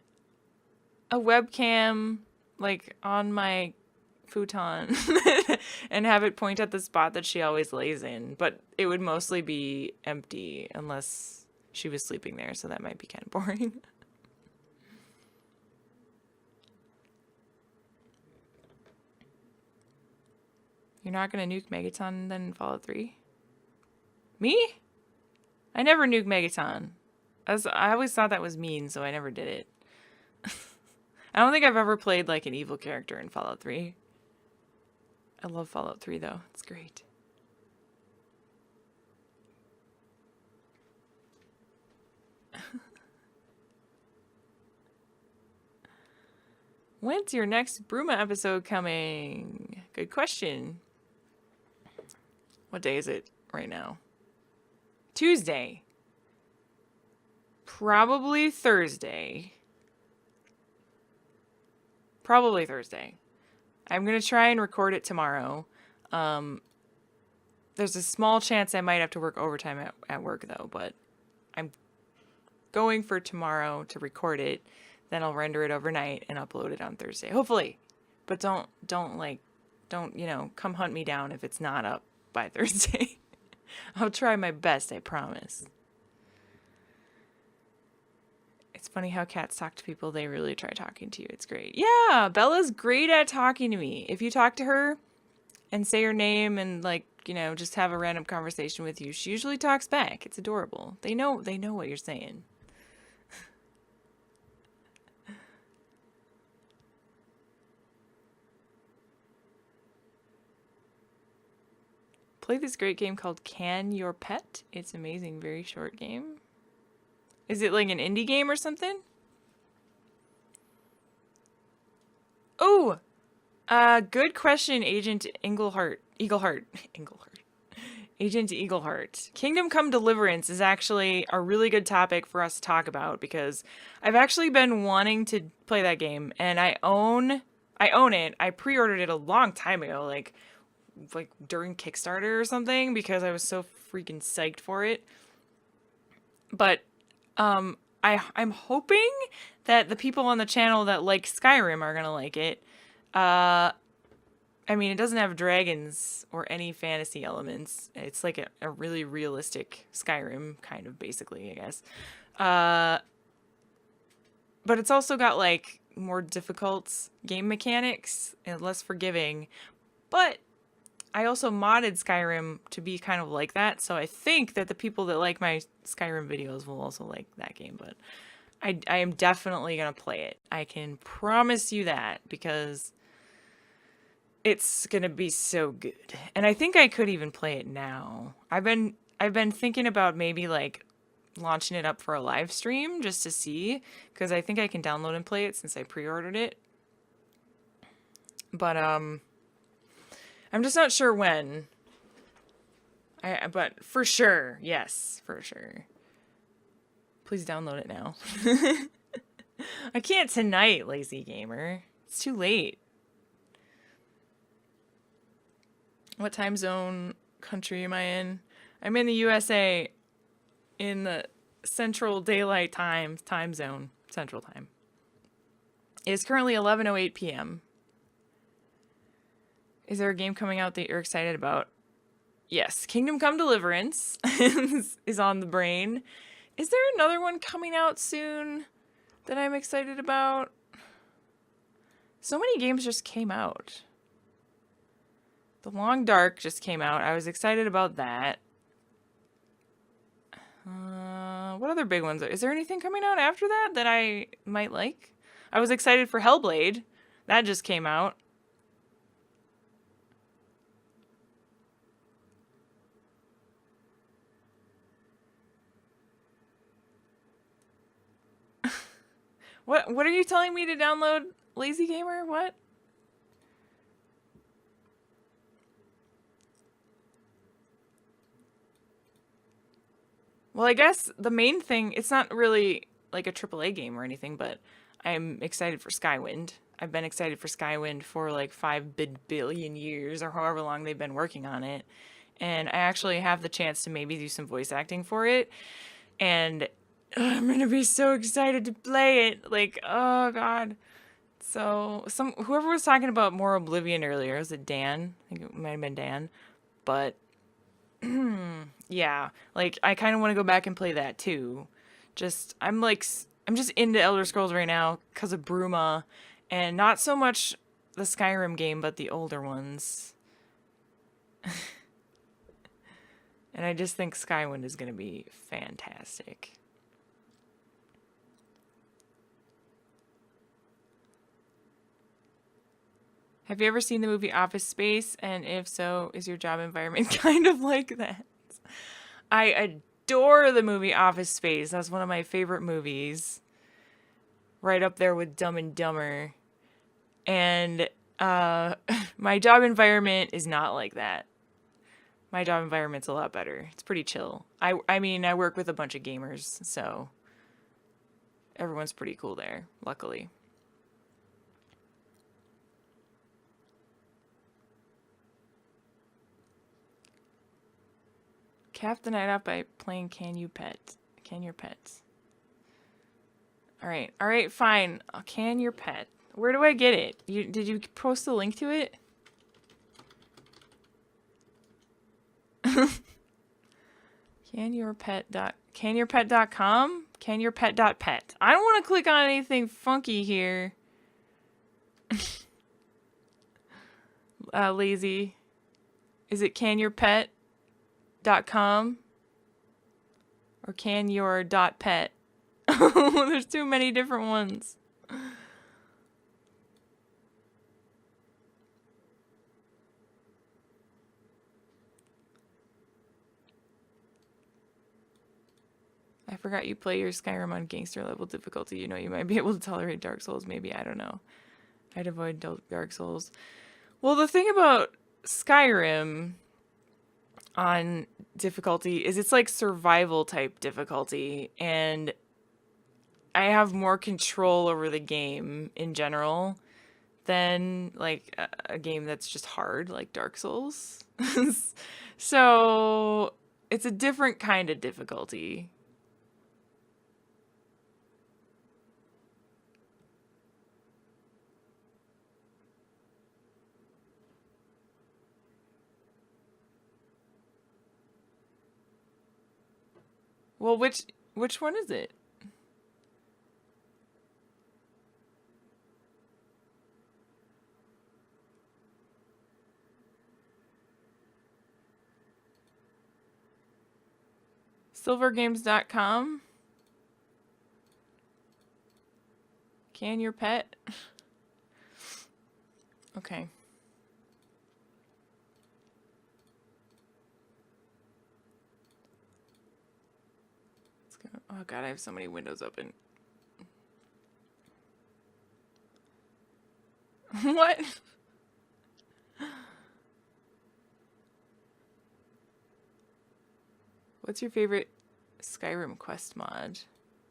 a webcam like on my futon and have it point at the spot that she always lays in, but it would mostly be empty unless she was sleeping there, so that might be kind of boring. You're not gonna nuke Megaton then in Fallout 3? Me? I never nuke Megaton. I always thought that was mean, so I never did it. I don't think I've ever played like an evil character in Fallout 3. I love Fallout 3 though. It's great. When's your next Bruma episode coming? Good question. What day is it right now? Tuesday. Probably Thursday. Probably Thursday. I'm going to try and record it tomorrow. There's a small chance I might have to work overtime at work though, but I'm going for tomorrow to record it. Then I'll render it overnight and upload it on Thursday. Hopefully. But don't, come hunt me down if it's not up by Thursday. I'll try my best, I promise. It's funny how cats talk to people. They really try talking to you. It's great. Yeah, Bella's great at talking to me. If you talk to her and say her name and just have a random conversation with you, she usually talks back. It's adorable. They know what you're saying. Play this great game called Can Your Pet? It's amazing. Very short game. Is it like an indie game or something? Oh! Good question, Agent Eagleheart. Agent Eagleheart. Kingdom Come Deliverance is actually a really good topic for us to talk about, because I've actually been wanting to play that game, and I own it. I pre-ordered it a long time ago, like during Kickstarter or something, because I was so freaking psyched for it. But I'm hoping that the people on the channel that like Skyrim are gonna like it. I mean, it doesn't have dragons or any fantasy elements. It's like a really realistic Skyrim, kind of, basically, I guess. But it's also got like more difficult game mechanics and less forgiving. But I also modded Skyrim to be kind of like that, so I think that the people that like my Skyrim videos will also like that game, but I am definitely going to play it. I can promise you that, because it's going to be so good. And I think I could even play it now. I've been thinking about maybe like launching it up for a live stream just to see, because I think I can download and play it since I pre-ordered it. But I'm just not sure when. But for sure, yes, for sure. Please download it now. I can't tonight, lazy gamer. It's too late. What time zone country am I in? I'm in the USA, in the Central Daylight time zone, Central Time. It is currently 11:08 p.m. Is there a game coming out that you're excited about? Yes, Kingdom Come Deliverance is on the brain. Is there another one coming out soon that I'm excited about? So many games just came out. The Long Dark just came out. I was excited about that. What other big ones? Is there anything coming out after that that I might like? I was excited for Hellblade. That just came out. What are you telling me to download, Lazy Gamer? What? Well, I guess the main thing, it's not really like a AAA game or anything, but I'm excited for Skywind. I've been excited for Skywind for like 5 billion years or however long they've been working on it. And I actually have the chance to maybe do some voice acting for it. And I'm going to be so excited to play it. Like, oh God. So whoever was talking about More Oblivion earlier, was it Dan? I think it might have been Dan. But yeah, like I kind of want to go back and play that too. I'm just into Elder Scrolls right now because of Bruma, and not so much the Skyrim game, but the older ones. And I just think Skywind is going to be fantastic. Have you ever seen the movie Office Space? And if so, is your job environment kind of like that? I adore the movie Office Space. That's one of my favorite movies. Right up there with Dumb and Dumber. And my job environment is not like that. My job environment's a lot better. It's pretty chill. I mean, I work with a bunch of gamers, so everyone's pretty cool there, luckily. Cap the night off by playing Can Your Pets. Alright, fine. Can Your Pet. Where do I get it? Did you post a link to it? Canyourpet.com? Canyourpet.pet. I don't want to click on anything funky here. Lazy. Is it canyourpet.com? Or canyour.pet? There's too many different ones. I forgot you play your Skyrim on gangster level difficulty. You know, you might be able to tolerate Dark Souls, maybe. I don't know. I'd avoid Dark Souls. Well, the thing about Skyrim on difficulty is it's like survival type difficulty, and I have more control over the game in general than like a game that's just hard, like Dark Souls. So it's a different kind of difficulty. Well, which one is it? Silvergames.com? Can Your Pet? Okay. Let's go. Oh god, I have so many windows open. What? What's your favorite Skyrim quest mod?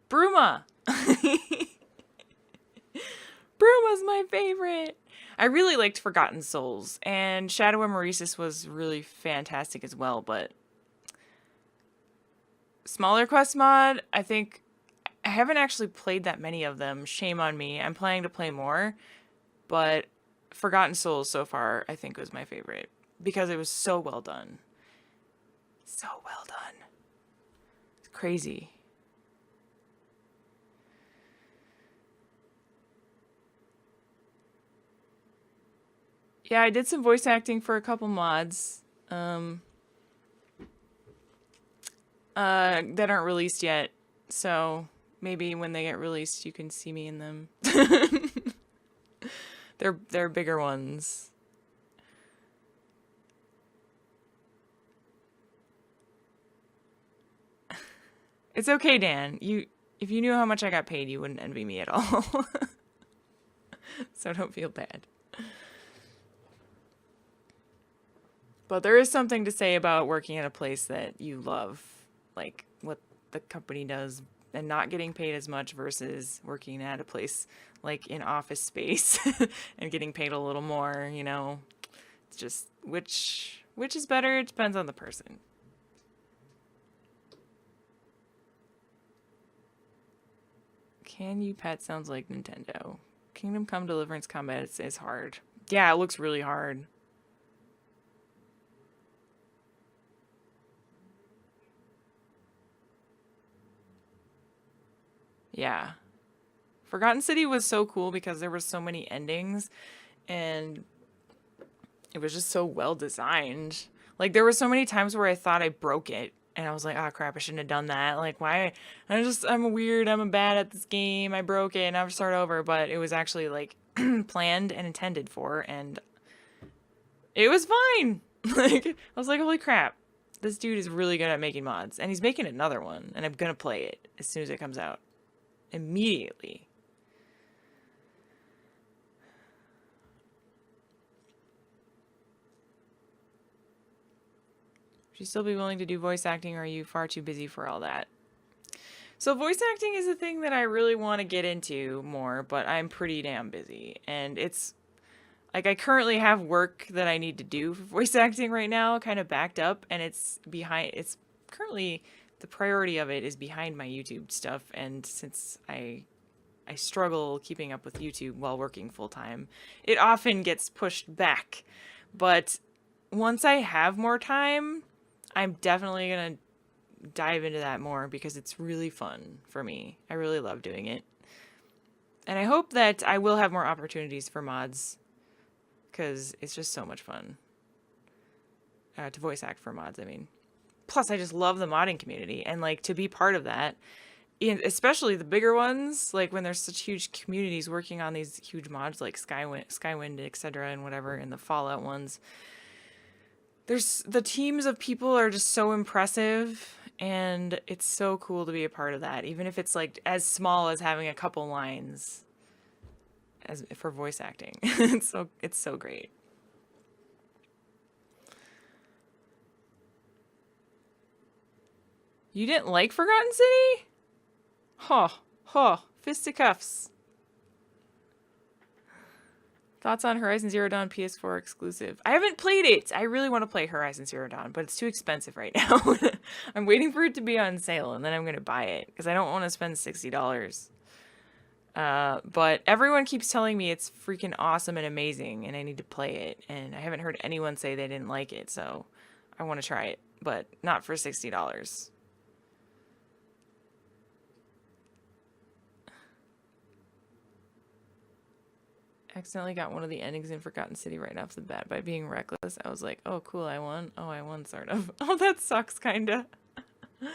Bruma! Bruma's my favorite! I really liked Forgotten Souls, and Shadow of Maurices was really fantastic as well, but Smaller quest mod, I think I haven't actually played that many of them. Shame on me. I'm planning to play more, but Forgotten Souls so far I think was my favorite because it was so well done. So well done. It's crazy. Yeah, I did some voice acting for a couple mods that aren't released yet. So maybe when they get released, you can see me in them. They're bigger ones. It's okay, Dan. If you knew how much I got paid, you wouldn't envy me at all. So don't feel bad. But there is something to say about working at a place that you love, like what the company does, and not getting paid as much versus working at a place like in office space and getting paid a little more, you know. It's just which is better, it depends on the person. Can you pet sounds like Nintendo. Kingdom Come Deliverance combat is hard. Yeah, it looks really hard. Yeah. Forgotten City was so cool because there were so many endings and it was just so well designed. Like there were so many times where I thought I broke it and I was like, oh crap, I shouldn't have done that. Like why? I'm weird, I'm bad at this game, I broke it and I have to start over. But it was actually like planned and intended for and it was fine. Like I was like, holy crap. This dude is really good at making mods and he's making another one and I'm gonna play it as soon as it comes out. Immediately. Would you still be willing to do voice acting or are you far too busy for all that? So voice acting is a thing that I really want to get into more, but I'm pretty damn busy. And it's like I currently have work that I need to do for voice acting right now, kind of backed up, and it's currently the priority of it is behind my YouTube stuff, and since I struggle keeping up with YouTube while working full time, it often gets pushed back. But once I have more time, I'm definitely going to dive into that more because it's really fun for me. I really love doing it. And I hope that I will have more opportunities for mods because it's just so much fun to voice act for mods, I mean. Plus, I just love the modding community and like to be part of that, especially the bigger ones, like when there's such huge communities working on these huge mods like Skywind, etc., and whatever, and the Fallout ones. There's the teams of people are just so impressive, and it's so cool to be a part of that, even if it's like as small as having a couple lines as for voice acting. It's so great. You didn't like Forgotten City? Huh, fisticuffs. Thoughts on Horizon Zero Dawn PS4 exclusive? I haven't played it. I really want to play Horizon Zero Dawn, but it's too expensive right now. I'm waiting for it to be on sale, and then I'm going to buy it, because I don't want to spend $60. But everyone keeps telling me it's freaking awesome and amazing, and I need to play it, and I haven't heard anyone say they didn't like it, so I want to try it, but not for $60. Accidentally got one of the endings in Forgotten City right off the bat by being reckless. I was like, oh, cool, I won. Oh, I won, sort of. Oh, that sucks, kinda. I'm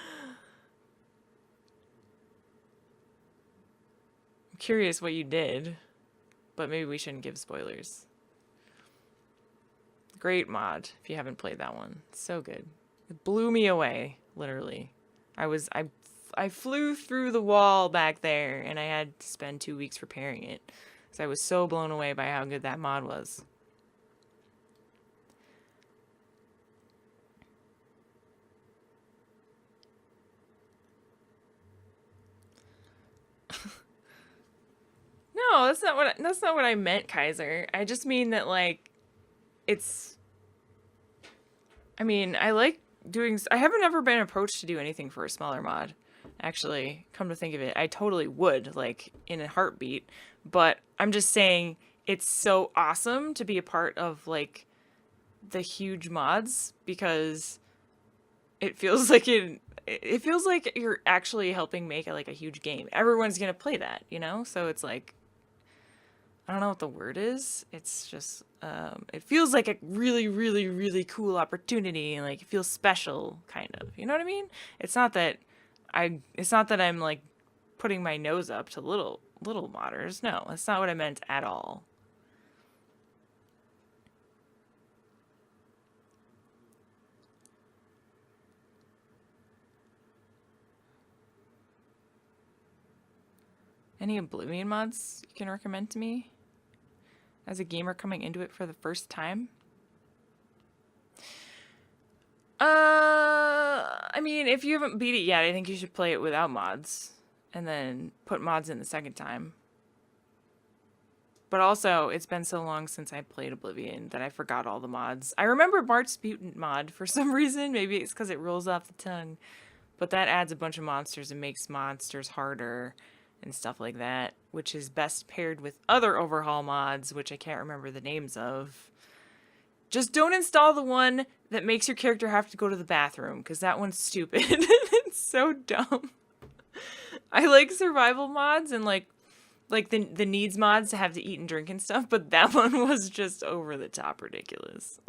curious what you did, but maybe we shouldn't give spoilers. Great mod, if you haven't played that one. So good. It blew me away, literally. I flew through the wall back there, and I had to spend 2 weeks repairing it. So I was so blown away by how good that mod was. No, that's not what I meant, Kaiser. I just mean that like I mean, I like doing... I haven't ever been approached to do anything for a smaller mod. Actually, come to think of it, I totally would, like, in a heartbeat. But I'm just saying, it's so awesome to be a part of, like, the huge mods, because it feels like it feels like you're actually helping make like a huge game. Everyone's gonna play that, you know? So it's like, I don't know what the word is. It's just, it feels like a really, really, really cool opportunity, and like it feels special, kind of. You know what I mean? It's not that I'm like putting my nose up to little modders. No, that's not what I meant at all. Any Oblivion mods you can recommend to me as a gamer coming into it for the first time? I mean, if you haven't beat it yet, I think you should play it without mods and then put mods in the second time. But also, it's been so long since I played Oblivion that I forgot all the mods. I remember Bart's Mutant mod for some reason. Maybe it's because it rolls off the tongue. But that adds a bunch of monsters and makes monsters harder and stuff like that, which is best paired with other overhaul mods, which I can't remember the names of. Just don't install the one that makes your character have to go to the bathroom, because that one's stupid. It's so dumb. I like survival mods and like the needs mods to have to eat and drink and stuff, but that one was just over the top ridiculous.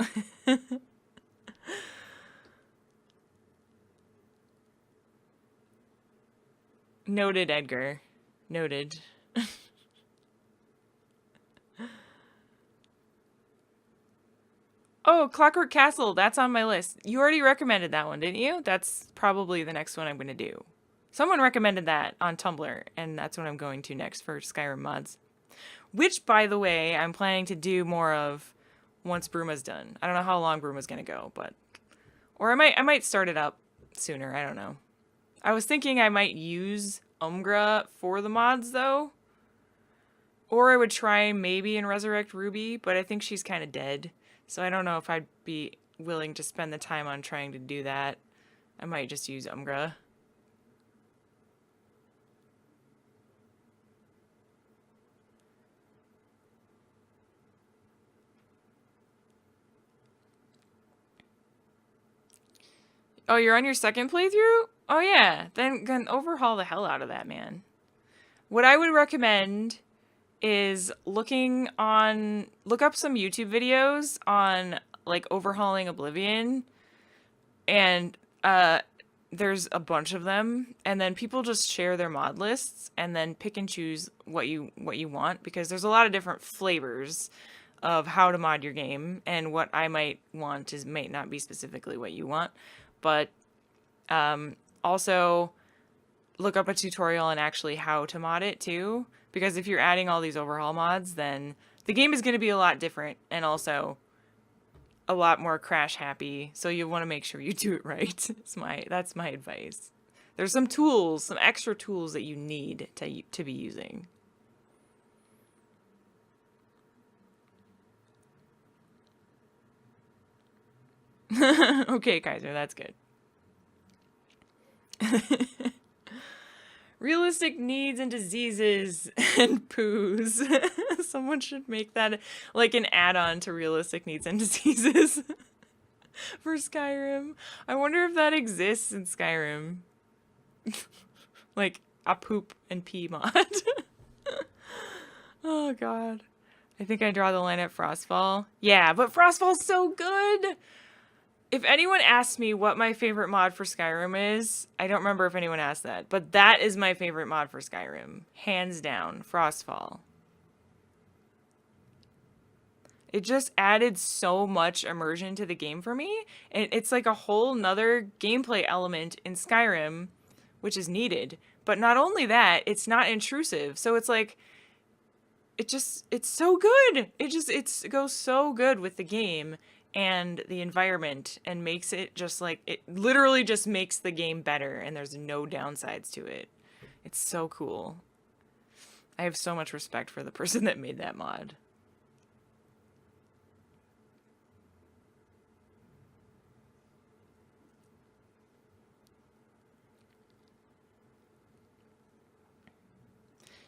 Noted, Edgar. Noted. Oh, Clockwork Castle, that's on my list. You already recommended that one, didn't you? That's probably the next one I'm going to do. Someone recommended that on Tumblr, and that's what I'm going to next for Skyrim mods. Which, by the way, I'm planning to do more of once Bruma's done. I don't know how long Bruma's going to go, but... Or I might start it up sooner, I don't know. I was thinking I might use Umbra for the mods, though. Or I would try maybe and resurrect Ruby, but I think she's kind of dead. So I don't know if I'd be willing to spend the time on trying to do that. I might just use Umbra. Oh, you're on your second playthrough? Oh yeah, then overhaul the hell out of that, man. What I would recommend is look up some YouTube videos on like overhauling Oblivion, and there's a bunch of them, and then people just share their mod lists and then pick and choose what you want, because there's a lot of different flavors of how to mod your game, and what I might want might not be specifically what you want. But also look up a tutorial on actually how to mod it too, because if you're adding all these overhaul mods, then the game is going to be a lot different and also a lot more crash happy. So you want to make sure you do it right. That's my advice. There's some tools, some extra tools that you need to be using. Okay, Kaiser, that's good. Realistic needs and diseases and poos. Someone should make that like an add-on to realistic needs and diseases for Skyrim. I wonder if that exists in Skyrim. Like a poop and pee mod. Oh god. I think I draw the line at Frostfall. Yeah, but Frostfall's so good! If anyone asks me what my favorite mod for Skyrim is, I don't remember if anyone asked that, but that is my favorite mod for Skyrim. Hands down, Frostfall. It just added so much immersion to the game for me, and it's like a whole nother gameplay element in Skyrim, which is needed. But not only that, it's not intrusive, so it's like, it's so good! It goes so good with the game and the environment, and makes it just like, it literally just makes the game better, and there's no downsides to it. It's so cool. I have so much respect for the person that made that mod.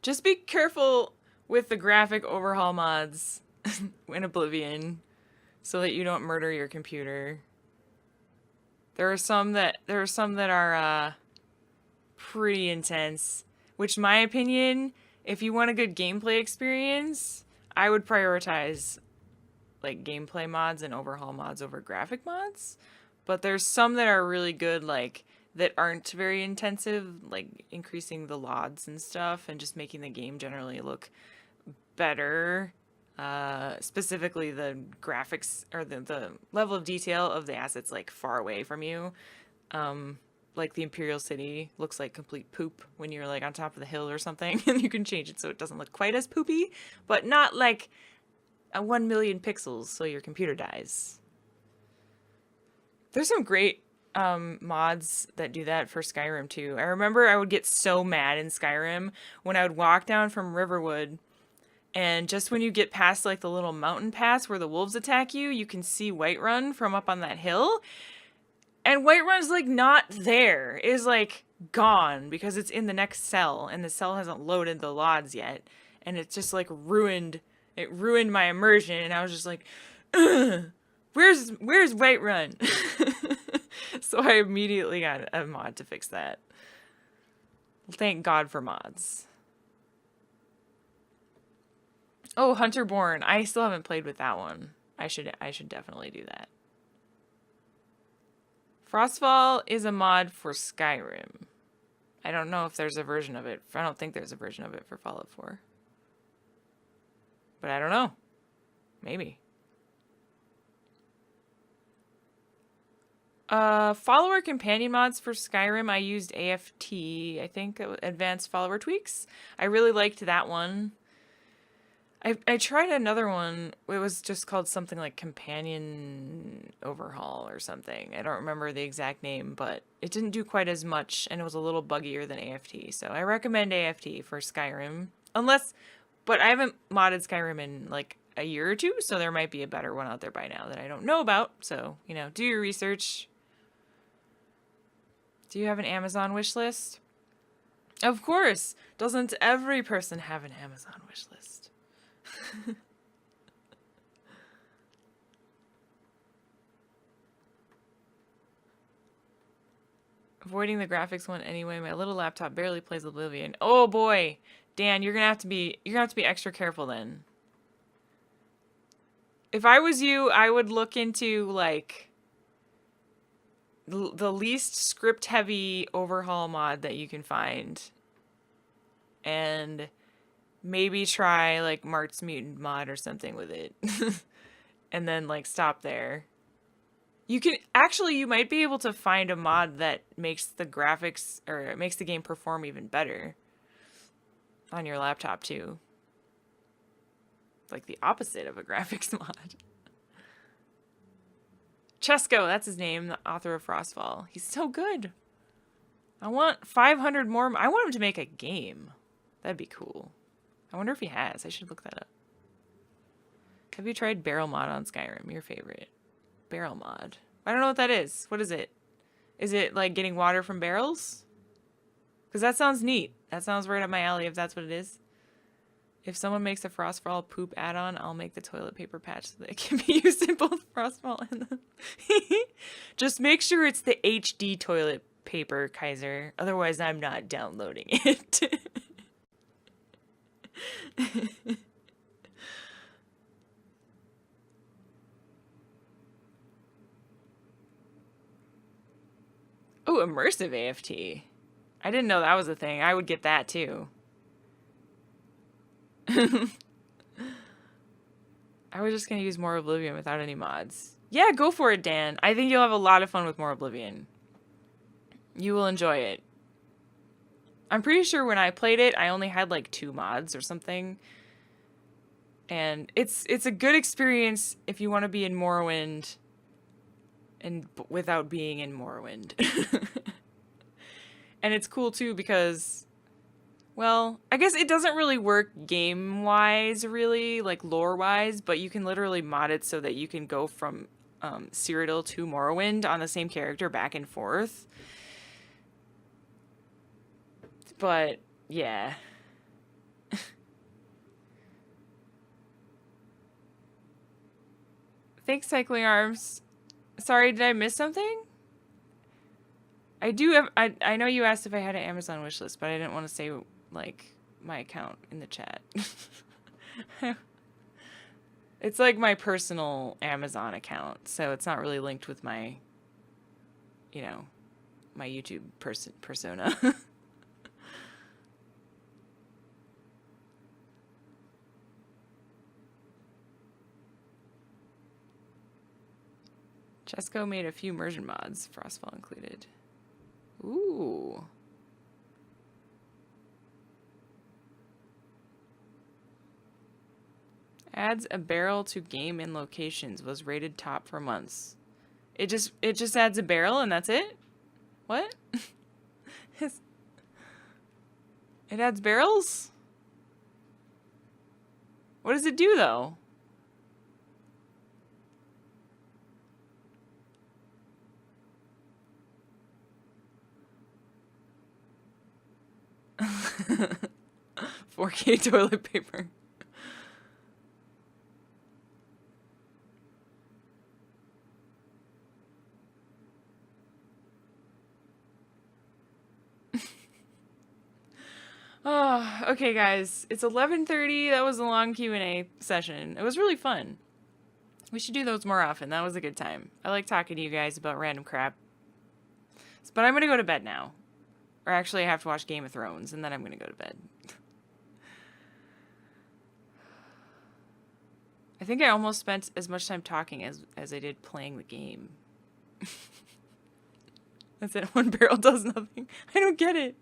Just be careful with the graphic overhaul mods in Oblivion so that you don't murder your computer. There are some that are pretty intense, which in my opinion, if you want a good gameplay experience, I would prioritize like gameplay mods and overhaul mods over graphic mods. But there's some that are really good, like that aren't very intensive, like increasing the LODs and stuff and just making the game generally look better. Specifically the graphics or the level of detail of the assets like far away from you. Like the Imperial City looks like complete poop when you're like on top of the hill or something, and you can change it so it doesn't look quite as poopy, but not like a 1 million pixels so your computer dies. There's some great mods that do that for Skyrim too. I remember I would get so mad in Skyrim when I would walk down from Riverwood, and just when you get past like the little mountain pass where the wolves attack you, you can see Whiterun from up on that hill. And Whiterun's like not there. It is like gone because it's in the next cell and the cell hasn't loaded the LODs yet. And it's just like ruined. It ruined my immersion, and I was just like, ugh, where's Whiterun? So I immediately got a mod to fix that. Thank God for mods. Oh, Hunterborn. I still haven't played with that one. I should definitely do that. Frostfall is a mod for Skyrim. I don't know if there's a version of it. I don't think there's a version of it for Fallout 4. But I don't know. Maybe. Follower companion mods for Skyrim, I used AFT, I think, Advanced Follower Tweaks. I really liked that one. I tried another one. It was just called something like Companion Overhaul or something. I don't remember the exact name, but it didn't do quite as much, and it was a little buggier than AFT. So I recommend AFT for Skyrim. But I haven't modded Skyrim in like a year or two, so there might be a better one out there by now that I don't know about. So, you know, do your research. Do you have an Amazon wish list? Of course. Doesn't every person have an Amazon wish list? Avoiding the graphics one anyway. My little laptop barely plays Oblivion. Oh boy, Dan, you're gonna have to be extra careful then. If I was you, I would look into like the least script heavy overhaul mod that you can find, and maybe try like Mart's Mutant mod or something with it. And then like stop there. You might be able to find a mod that makes the graphics or makes the game perform even better on your laptop too. Like the opposite of a graphics mod. Chesko, that's his name, the author of Frostfall. He's so good. I want 500 more. I want him to make a game. That'd be cool. I wonder if he has. I should look that up. Have you tried Barrel Mod on Skyrim? Your favorite. Barrel Mod. I don't know what that is. What is it? Is it like getting water from barrels? Because that sounds neat. That sounds right up my alley if that's what it is. If someone makes a Frostfall poop add-on, I'll make the toilet paper patch so that it can be used in both Frostfall and the... Just make sure it's the HD toilet paper, Kaiser. Otherwise, I'm not downloading it. Oh, immersive AFT. I didn't know that was a thing. I would get that too. I was just going to use more Oblivion without any mods. Yeah, go for it, Dan. I think you'll have a lot of fun with more Oblivion. You will enjoy it. I'm pretty sure when I played it, I only had like 2 mods or something. And it's a good experience if you want to be in Morrowind and without being in Morrowind. And it's cool too because, well, I guess it doesn't really work game-wise, really, like lore-wise, but you can literally mod it so that you can go from Cyrodiil to Morrowind on the same character back and forth. But, yeah. Thanks, Cycling Arms. Sorry, did I miss something? I do have... I know you asked if I had an Amazon wishlist, but I didn't want to say, like, my account in the chat. It's like my personal Amazon account, so it's not really linked with my, you know, my YouTube persona. Chesco made a few immersion mods, Frostfall included. Ooh. Adds a barrel to game in locations. Was rated top for months. It just adds a barrel and that's it? What? It adds barrels? What does it do though? $4K toilet paper. Oh, okay, guys. It's 11:30. That was a long Q&A session. It was really fun. We should do those more often. That was a good time. I like talking to you guys about random crap. But I'm going to go to bed now. Or actually, I have to watch Game of Thrones, and then I'm going to go to bed. I think I almost spent as much time talking as I did playing the game. That's it. One barrel does nothing. I don't get it.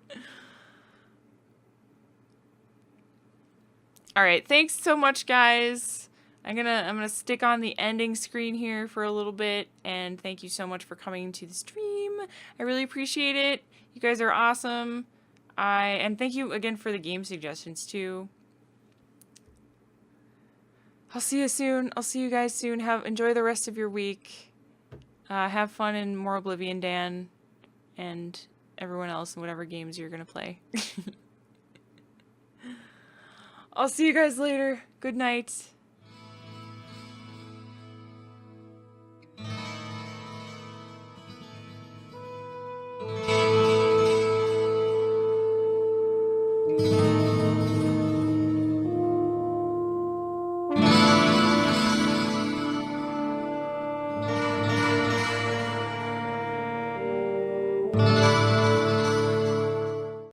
All right, thanks so much, guys. I'm gonna stick on the ending screen here for a little bit, and thank you so much for coming to the stream. I really appreciate it. You guys are awesome. And thank you again for the game suggestions too. I'll see you soon. I'll see you guys soon. Enjoy the rest of your week. Have fun in More Oblivion, Dan, and everyone else in whatever games you're gonna play. I'll see you guys later. Good night.